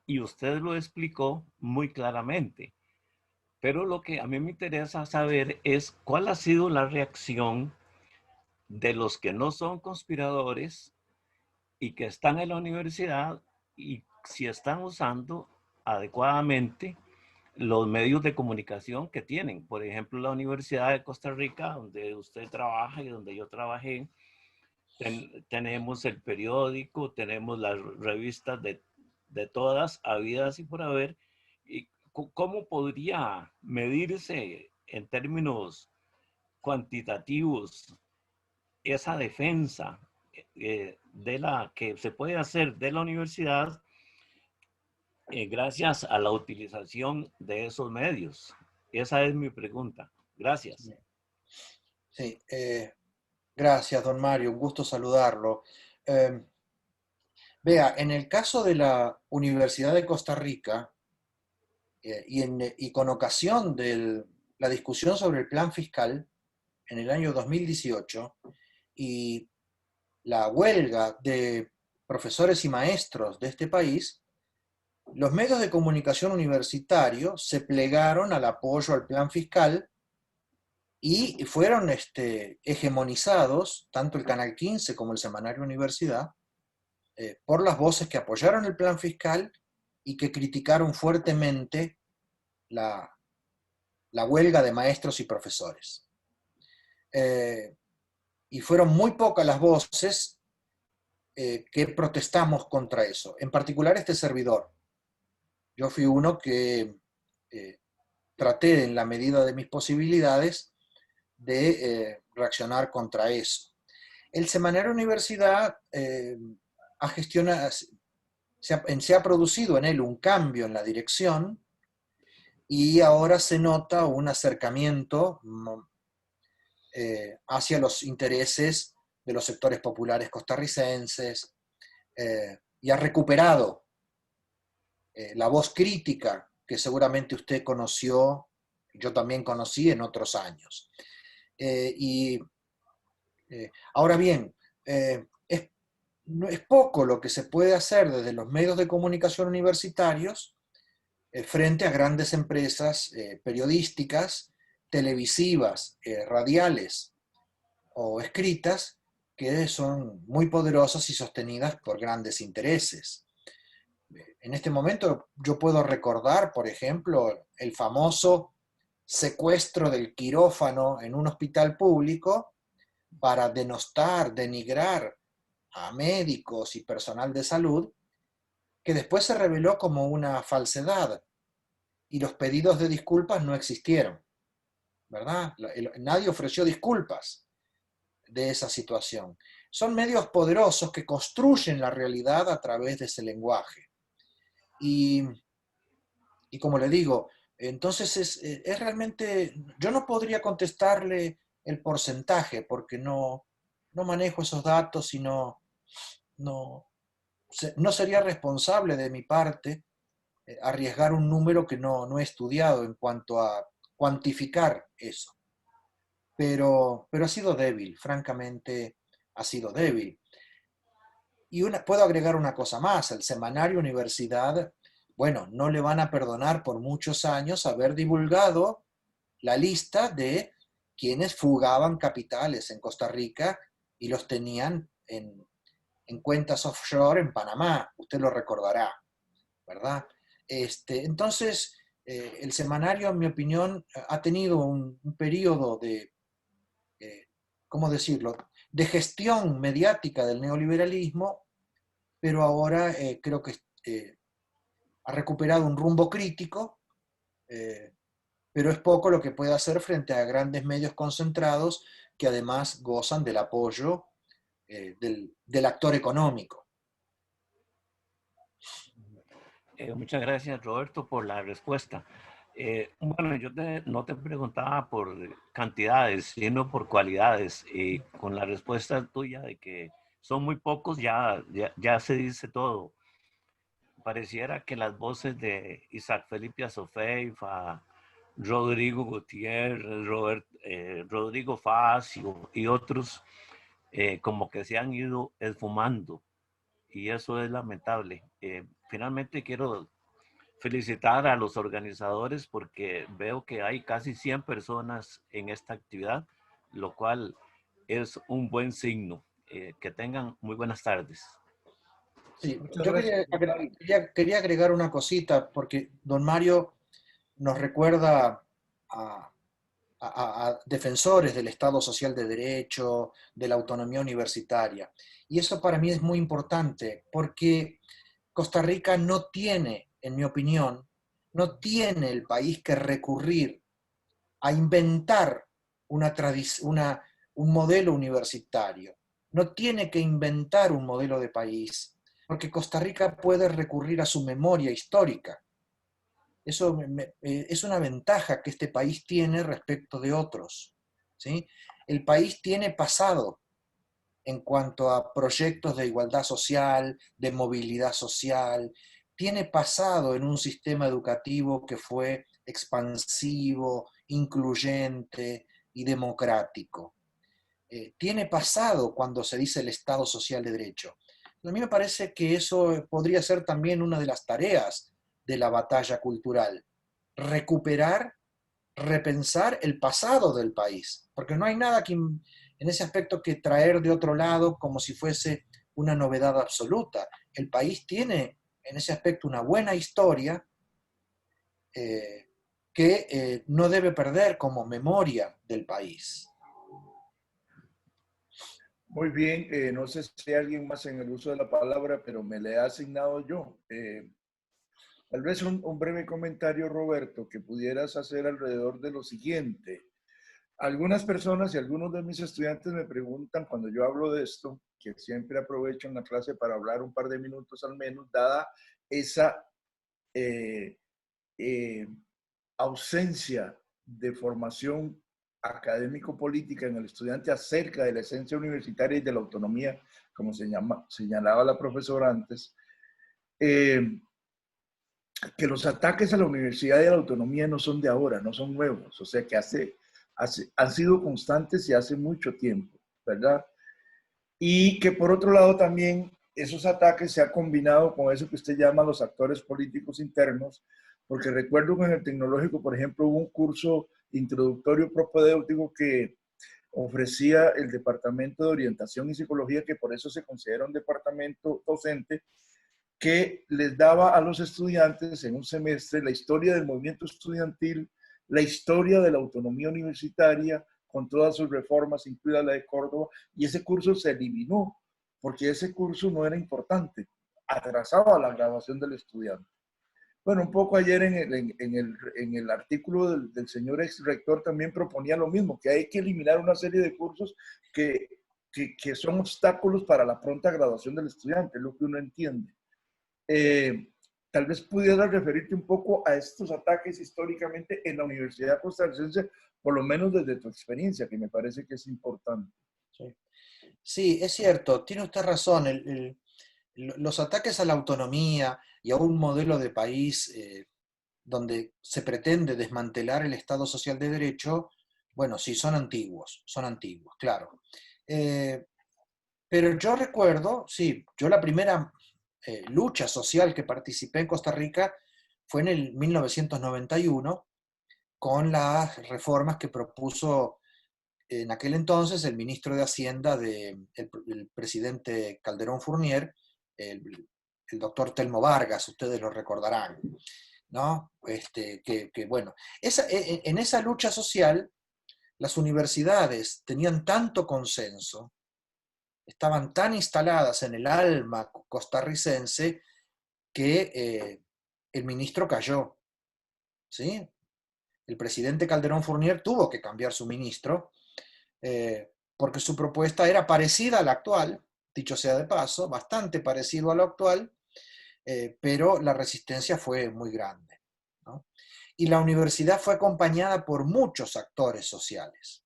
Y usted lo explicó muy claramente. Pero lo que a mí me interesa saber es cuál ha sido la reacción de los que no son conspiradores y que están en la universidad y si están usando adecuadamente los medios de comunicación que tienen. Por ejemplo, la Universidad de Costa Rica, donde usted trabaja y donde yo trabajé, tenemos el periódico, tenemos las revistas de todas, habidas y por haber. ¿Y cómo podría medirse en términos cuantitativos esa defensa de la que se puede hacer de la universidad gracias a la utilización de esos medios? Esa es mi pregunta. Gracias. Sí, gracias, don Mario. Un gusto saludarlo. Vea, en el caso de la Universidad de Costa Rica, y con ocasión de la discusión sobre el plan fiscal en el año 2018 y la huelga de profesores y maestros de este país, los medios de comunicación universitarios se plegaron al apoyo al plan fiscal y fueron hegemonizados, tanto el Canal 15 como el Semanario Universidad, por las voces que apoyaron el plan fiscal y que criticaron fuertemente la huelga de maestros y profesores. Y fueron muy pocas las voces que protestamos contra eso. En particular este servidor. Yo fui uno que traté en la medida de mis posibilidades de reaccionar contra eso. El Semanario Universidad ha gestionado, se ha producido en él un cambio en la dirección y ahora se nota un acercamiento hacia los intereses de los sectores populares costarricenses y ha recuperado la voz crítica que seguramente usted conoció, yo también conocí en otros años. Ahora bien, es poco lo que se puede hacer desde los medios de comunicación universitarios frente a grandes empresas periodísticas, televisivas, radiales o escritas que son muy poderosas y sostenidas por grandes intereses. En este momento yo puedo recordar, por ejemplo, el famoso secuestro del quirófano en un hospital público para denostar, denigrar a médicos y personal de salud, que después se reveló como una falsedad y los pedidos de disculpas no existieron, ¿verdad? Nadie ofreció disculpas de esa situación. Son medios poderosos que construyen la realidad a través de ese lenguaje. Y como le digo, entonces es realmente, yo no podría contestarle el porcentaje porque no manejo esos datos y no sería responsable de mi parte arriesgar un número que no he estudiado en cuanto a cuantificar eso. Pero ha sido débil, francamente ha sido débil. Y puedo agregar una cosa más, el Semanario Universidad, bueno, no le van a perdonar por muchos años haber divulgado la lista de quienes fugaban capitales en Costa Rica y los tenían en cuentas offshore en Panamá, usted lo recordará, ¿verdad? Entonces, el semanario, en mi opinión, ha tenido un periodo de, ¿cómo decirlo?, de gestión mediática del neoliberalismo, pero ahora creo que ha recuperado un rumbo crítico, pero es poco lo que puede hacer frente a grandes medios concentrados que además gozan del apoyo del actor económico. Muchas gracias, Roberto, por la respuesta. Bueno, yo no te preguntaba por cantidades, sino por cualidades. Con la respuesta tuya de que son muy pocos, ya se dice todo. Pareciera que las voces de Isaac Felipe Azofeifa, Rodrigo Gutiérrez, Rodrigo Facio y otros, como que se han ido esfumando. Y eso es lamentable. Finalmente quiero felicitar a los organizadores porque veo que hay casi 100 personas en esta actividad, lo cual es un buen signo. Que tengan muy buenas tardes. Sí, yo quería agregar una cosita, porque don Mario nos recuerda a defensores del Estado social de derecho, de la autonomía universitaria. Y eso para mí es muy importante, porque Costa Rica no tiene, en mi opinión, no tiene el país que recurrir a inventar un modelo universitario. No tiene que inventar un modelo de país, porque Costa Rica puede recurrir a su memoria histórica. Eso es una ventaja que este país tiene respecto de otros, ¿sí? El país tiene pasado en cuanto a proyectos de igualdad social, de movilidad social, tiene pasado en un sistema educativo que fue expansivo, incluyente y democrático. Tiene pasado cuando se dice el Estado social de derecho. A mí me parece que eso podría ser también una de las tareas de la batalla cultural. Recuperar, repensar el pasado del país, porque no hay nada que, en ese aspecto que traer de otro lado como si fuese una novedad absoluta. El país tiene en ese aspecto una buena historia que no debe perder como memoria del país. Muy bien, no sé si hay alguien más en el uso de la palabra, pero me le he asignado yo. Tal vez un breve comentario, Roberto, que pudieras hacer alrededor de lo siguiente. Algunas personas y algunos de mis estudiantes me preguntan cuando yo hablo de esto, que siempre aprovecho en la clase para hablar un par de minutos al menos, dada esa ausencia de formación académico-política en el estudiante acerca de la esencia universitaria y de la autonomía, como señalaba la profesora antes, que los ataques a la universidad y a la autonomía no son de ahora, no son nuevos, o sea que han sido constantes y hace mucho tiempo, ¿verdad? Y que por otro lado también esos ataques se han combinado con eso que usted llama los actores políticos internos, porque recuerdo que en el tecnológico, por ejemplo, hubo un curso introductorio propedéutico que ofrecía el Departamento de Orientación y Psicología, que por eso se considera un departamento docente, que les daba a los estudiantes en un semestre la historia del movimiento estudiantil, la historia de la autonomía universitaria, con todas sus reformas, incluida la de Córdoba, y ese curso se eliminó, porque ese curso no era importante, atrasaba la graduación del estudiante. Bueno, un poco ayer en el artículo del señor ex rector también proponía lo mismo, que hay que eliminar una serie de cursos que son obstáculos para la pronta graduación del estudiante, es lo que uno entiende. Tal vez pudieras referirte un poco a estos ataques históricamente en la Universidad Costarricense, por lo menos desde tu experiencia, que me parece que es importante. Sí, es cierto, tiene usted razón. Los ataques a la autonomía y a un modelo de país donde se pretende desmantelar el Estado social de derecho, bueno, sí, son antiguos, claro. Pero yo recuerdo, sí, yo la primera lucha social que participé en Costa Rica fue en el 1991 con las reformas que propuso en aquel entonces el ministro de Hacienda el presidente Calderón Fournier, el doctor Telmo Vargas, ustedes lo recordarán, ¿no? Bueno, en esa lucha social las universidades tenían tanto consenso, estaban tan instaladas en el alma costarricense que el ministro cayó, ¿sí? El presidente Calderón Fournier tuvo que cambiar su ministro porque su propuesta era parecida a la actual, dicho sea de paso, bastante parecido a lo actual, pero la resistencia fue muy grande, ¿no? Y la universidad fue acompañada por muchos actores sociales.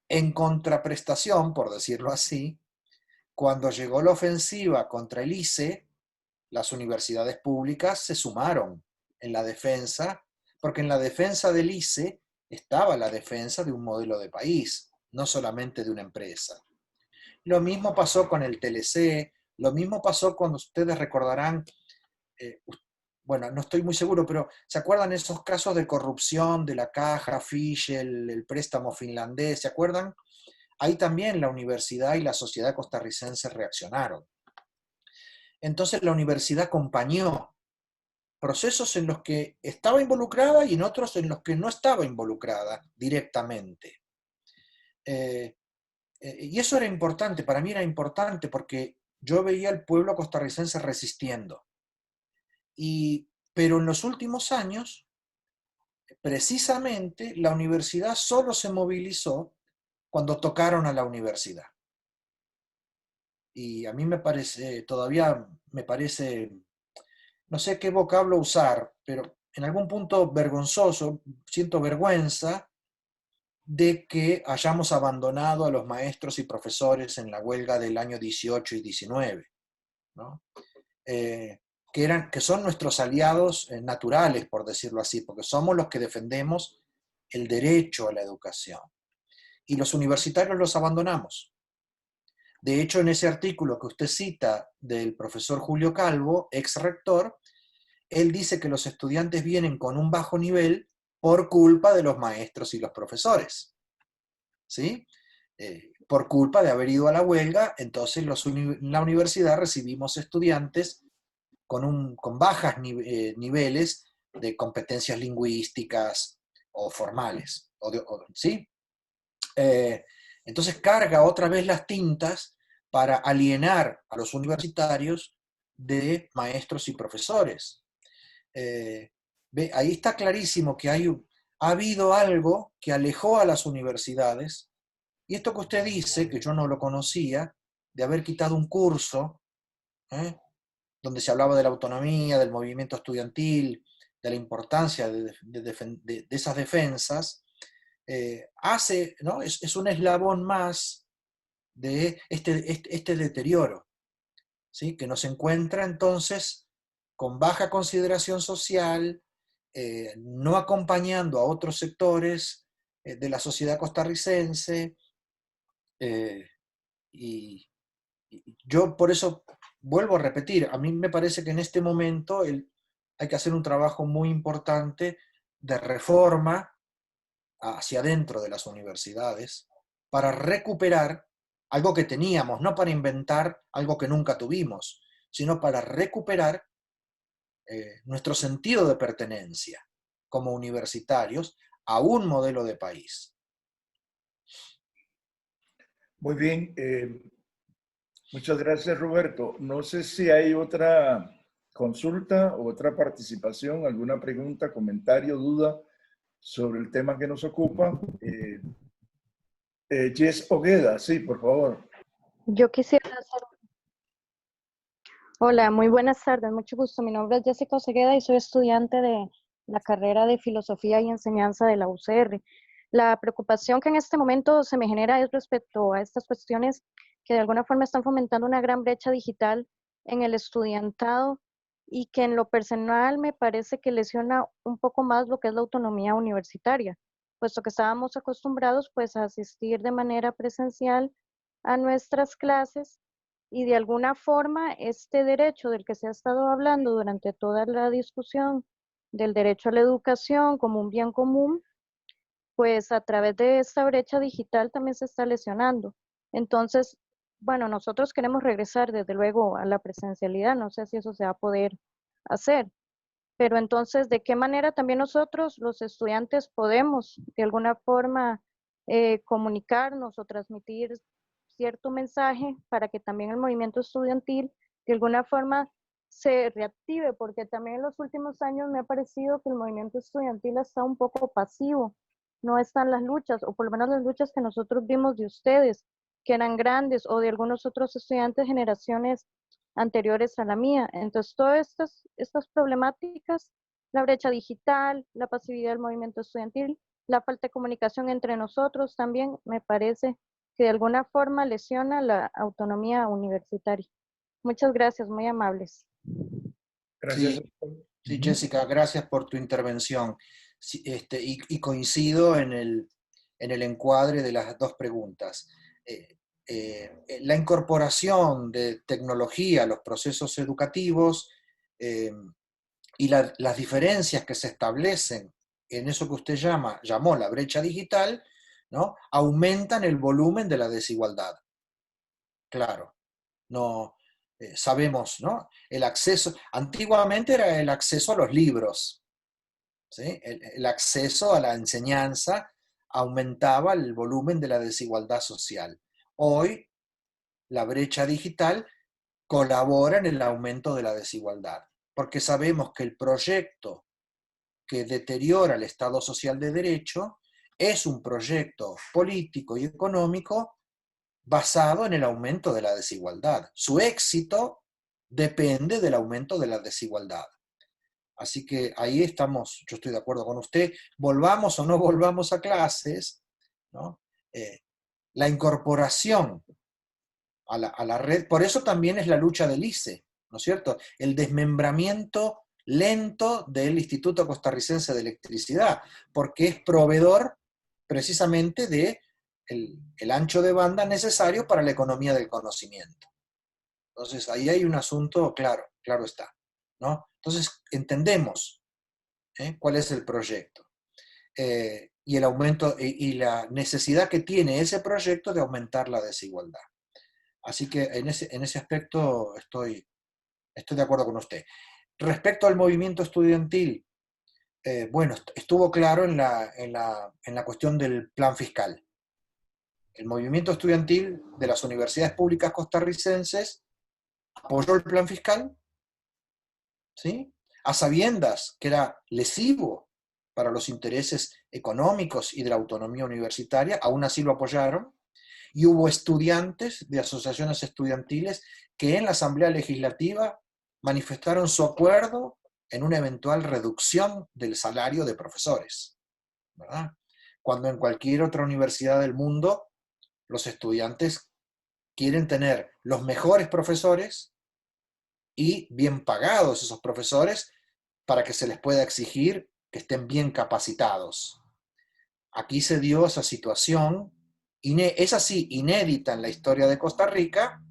En contraprestación, por decirlo así, cuando llegó la ofensiva contra el ICE, las universidades públicas se sumaron en la defensa, porque en la defensa del ICE estaba la defensa de un modelo de país, no solamente de una empresa. Lo mismo pasó con el TLC, lo mismo pasó cuando ustedes recordarán, bueno, no estoy muy seguro, pero ¿se acuerdan esos casos de corrupción de la caja, Fish, el préstamo finlandés? ¿Se acuerdan? Ahí también la universidad y la sociedad costarricense reaccionaron. Entonces la universidad acompañó procesos en los que estaba involucrada y en otros en los que no estaba involucrada directamente. Y eso era importante, para mí era importante porque yo veía al pueblo costarricense resistiendo. Pero en los últimos años, precisamente, la universidad solo se movilizó cuando tocaron a la universidad. Y a mí me parece, todavía me parece, no sé qué vocablo usar, pero en algún punto vergonzoso, siento vergüenza de que hayamos abandonado a los maestros y profesores en la huelga del año 18 y 19, ¿no? Que son nuestros aliados naturales, por decirlo así, porque somos los que defendemos el derecho a la educación. Y los universitarios los abandonamos. De hecho, en ese artículo que usted cita del profesor Julio Calvo, ex rector, él dice que los estudiantes vienen con un bajo nivel por culpa de los maestros y los profesores, ¿sí? Por culpa de haber ido a la huelga, entonces en la universidad recibimos estudiantes con bajas niveles de competencias lingüísticas o formales, ¿sí? Entonces carga otra vez las tintas para alienar a los universitarios de maestros y profesores. Ahí está clarísimo que ha habido algo que alejó a las universidades, y esto que usted dice, que yo no lo conocía, de haber quitado un curso, donde se hablaba de la autonomía, del movimiento estudiantil, de la importancia de esas defensas, ¿no? Es un eslabón más de este deterioro, ¿sí? Que nos encuentra entonces con baja consideración social, no acompañando a otros sectores de la sociedad costarricense, y yo por eso vuelvo a repetir, a mí me parece que en este momento hay que hacer un trabajo muy importante de reforma hacia adentro de las universidades para recuperar algo que teníamos, no para inventar algo que nunca tuvimos, sino para recuperar nuestro sentido de pertenencia como universitarios a un modelo de país. Muy bien. Muchas gracias, Roberto. No sé si hay otra consulta o otra participación, alguna pregunta, comentario, duda sobre el tema que nos ocupa. Jess Ogueda, sí, por favor. Yo quisiera hacer... Hola, muy buenas tardes, mucho gusto. Mi nombre es Jessica Osegueda y soy estudiante de la carrera de Filosofía y Enseñanza de la UCR. La preocupación que en este momento se me genera es respecto a estas cuestiones que de alguna forma están fomentando una gran brecha digital en el estudiantado y que en lo personal me parece que lesiona un poco más lo que es la autonomía universitaria, puesto que estábamos acostumbrados pues a asistir de manera presencial a nuestras clases y de alguna forma este derecho del que se ha estado hablando durante toda la discusión del derecho a la educación como un bien común, pues a través de esta brecha digital también se está lesionando. Entonces, bueno, nosotros queremos regresar desde luego a la presencialidad, no sé si eso se va a poder hacer, pero entonces, ¿de qué manera también nosotros, los estudiantes, podemos de alguna forma comunicarnos o transmitir cierto mensaje para que también el movimiento estudiantil de alguna forma se reactive? Porque también en los últimos años me ha parecido que el movimiento estudiantil está un poco pasivo, no están las luchas, o por lo menos las luchas que nosotros vimos de ustedes, que eran grandes, o de algunos otros estudiantes de generaciones anteriores a la mía. Entonces, todas estas problemáticas, la brecha digital, la pasividad del movimiento estudiantil, la falta de comunicación entre nosotros también me parece que de alguna forma lesiona la autonomía universitaria. Muchas gracias, muy amables. Gracias. Sí, Jessica, gracias por tu intervención. Sí, y coincido en el encuadre de las dos preguntas. La incorporación de tecnología a los procesos educativos y las diferencias que se establecen en eso que usted llamó la brecha digital, ¿no? Aumentan el volumen de la desigualdad. Claro. No, sabemos, ¿no? El acceso, antiguamente era el acceso a los libros, ¿sí? El acceso a la enseñanza aumentaba el volumen de la desigualdad social. Hoy, la brecha digital colabora en el aumento de la desigualdad, porque sabemos que el proyecto que deteriora el Estado social de derecho es un proyecto político y económico basado en el aumento de la desigualdad. Su éxito depende del aumento de la desigualdad. Así que ahí estamos, yo estoy de acuerdo con usted, volvamos o no volvamos a clases, ¿no? La incorporación a la red, por eso también es la lucha del ICE, ¿no es cierto? El desmembramiento lento del Instituto Costarricense de Electricidad, porque es proveedor precisamente de el ancho de banda necesario para la economía del conocimiento. Entonces, ahí hay un asunto claro, claro está, ¿no? Entonces, entendemos cuál es el proyecto y el aumento y la necesidad que tiene ese proyecto de aumentar la desigualdad. Así que en ese aspecto estoy de acuerdo con usted. Respecto al movimiento estudiantil, bueno, estuvo claro en la cuestión del plan fiscal. El movimiento estudiantil de las universidades públicas costarricenses apoyó el plan fiscal, ¿sí? A sabiendas que era lesivo para los intereses económicos y de la autonomía universitaria, aún así lo apoyaron, y hubo estudiantes de asociaciones estudiantiles que en la Asamblea Legislativa manifestaron su acuerdo en una eventual reducción del salario de profesores, ¿verdad? Cuando en cualquier otra universidad del mundo los estudiantes quieren tener los mejores profesores y bien pagados esos profesores para que se les pueda exigir que estén bien capacitados. Aquí se dio esa situación, es así, inédita en la historia de Costa Rica,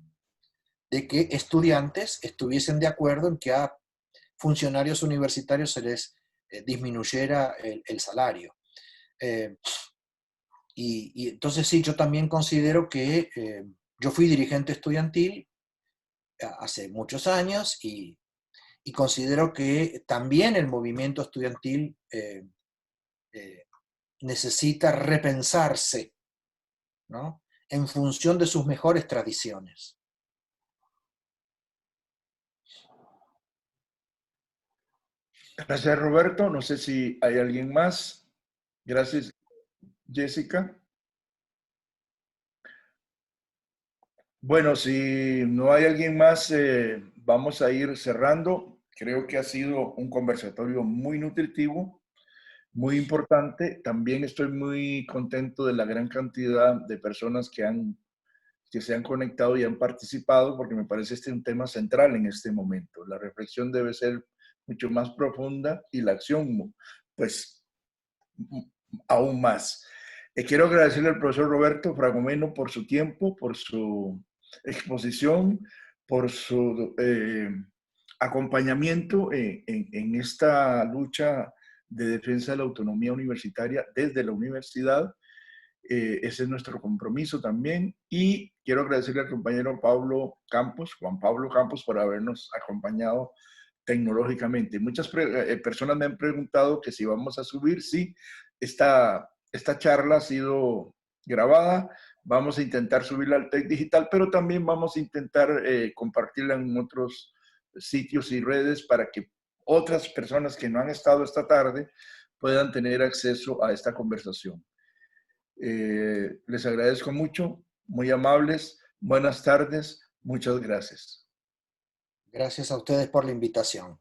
de que estudiantes estuviesen de acuerdo en que a funcionarios universitarios se les disminuyera el salario. Y entonces sí, yo también considero que yo fui dirigente estudiantil hace muchos años y considero que también el movimiento estudiantil necesita repensarse, ¿no? En función de sus mejores tradiciones. Gracias, Roberto. No sé si hay alguien más. Gracias, Jessica. Bueno, si no hay alguien más, vamos a ir cerrando. Creo que ha sido un conversatorio muy nutritivo, muy importante. También estoy muy contento de la gran cantidad de personas que se han conectado y han participado, porque me parece este un tema central en este momento. La reflexión debe ser mucho más profunda y la acción, pues, aún más. Quiero agradecerle al profesor Roberto Fragomeno por su tiempo, por su exposición, por su acompañamiento en esta lucha de defensa de la autonomía universitaria desde la universidad. Ese es nuestro compromiso también. Y quiero agradecerle al compañero Juan Pablo Campos, por habernos acompañado tecnológicamente. Muchas personas me han preguntado que si vamos a subir. Sí, esta charla ha sido grabada. Vamos a intentar subirla al TEC Digital, pero también vamos a intentar compartirla en otros sitios y redes para que otras personas que no han estado esta tarde puedan tener acceso a esta conversación. Les agradezco mucho, muy amables. Buenas tardes, muchas gracias. Gracias a ustedes por la invitación.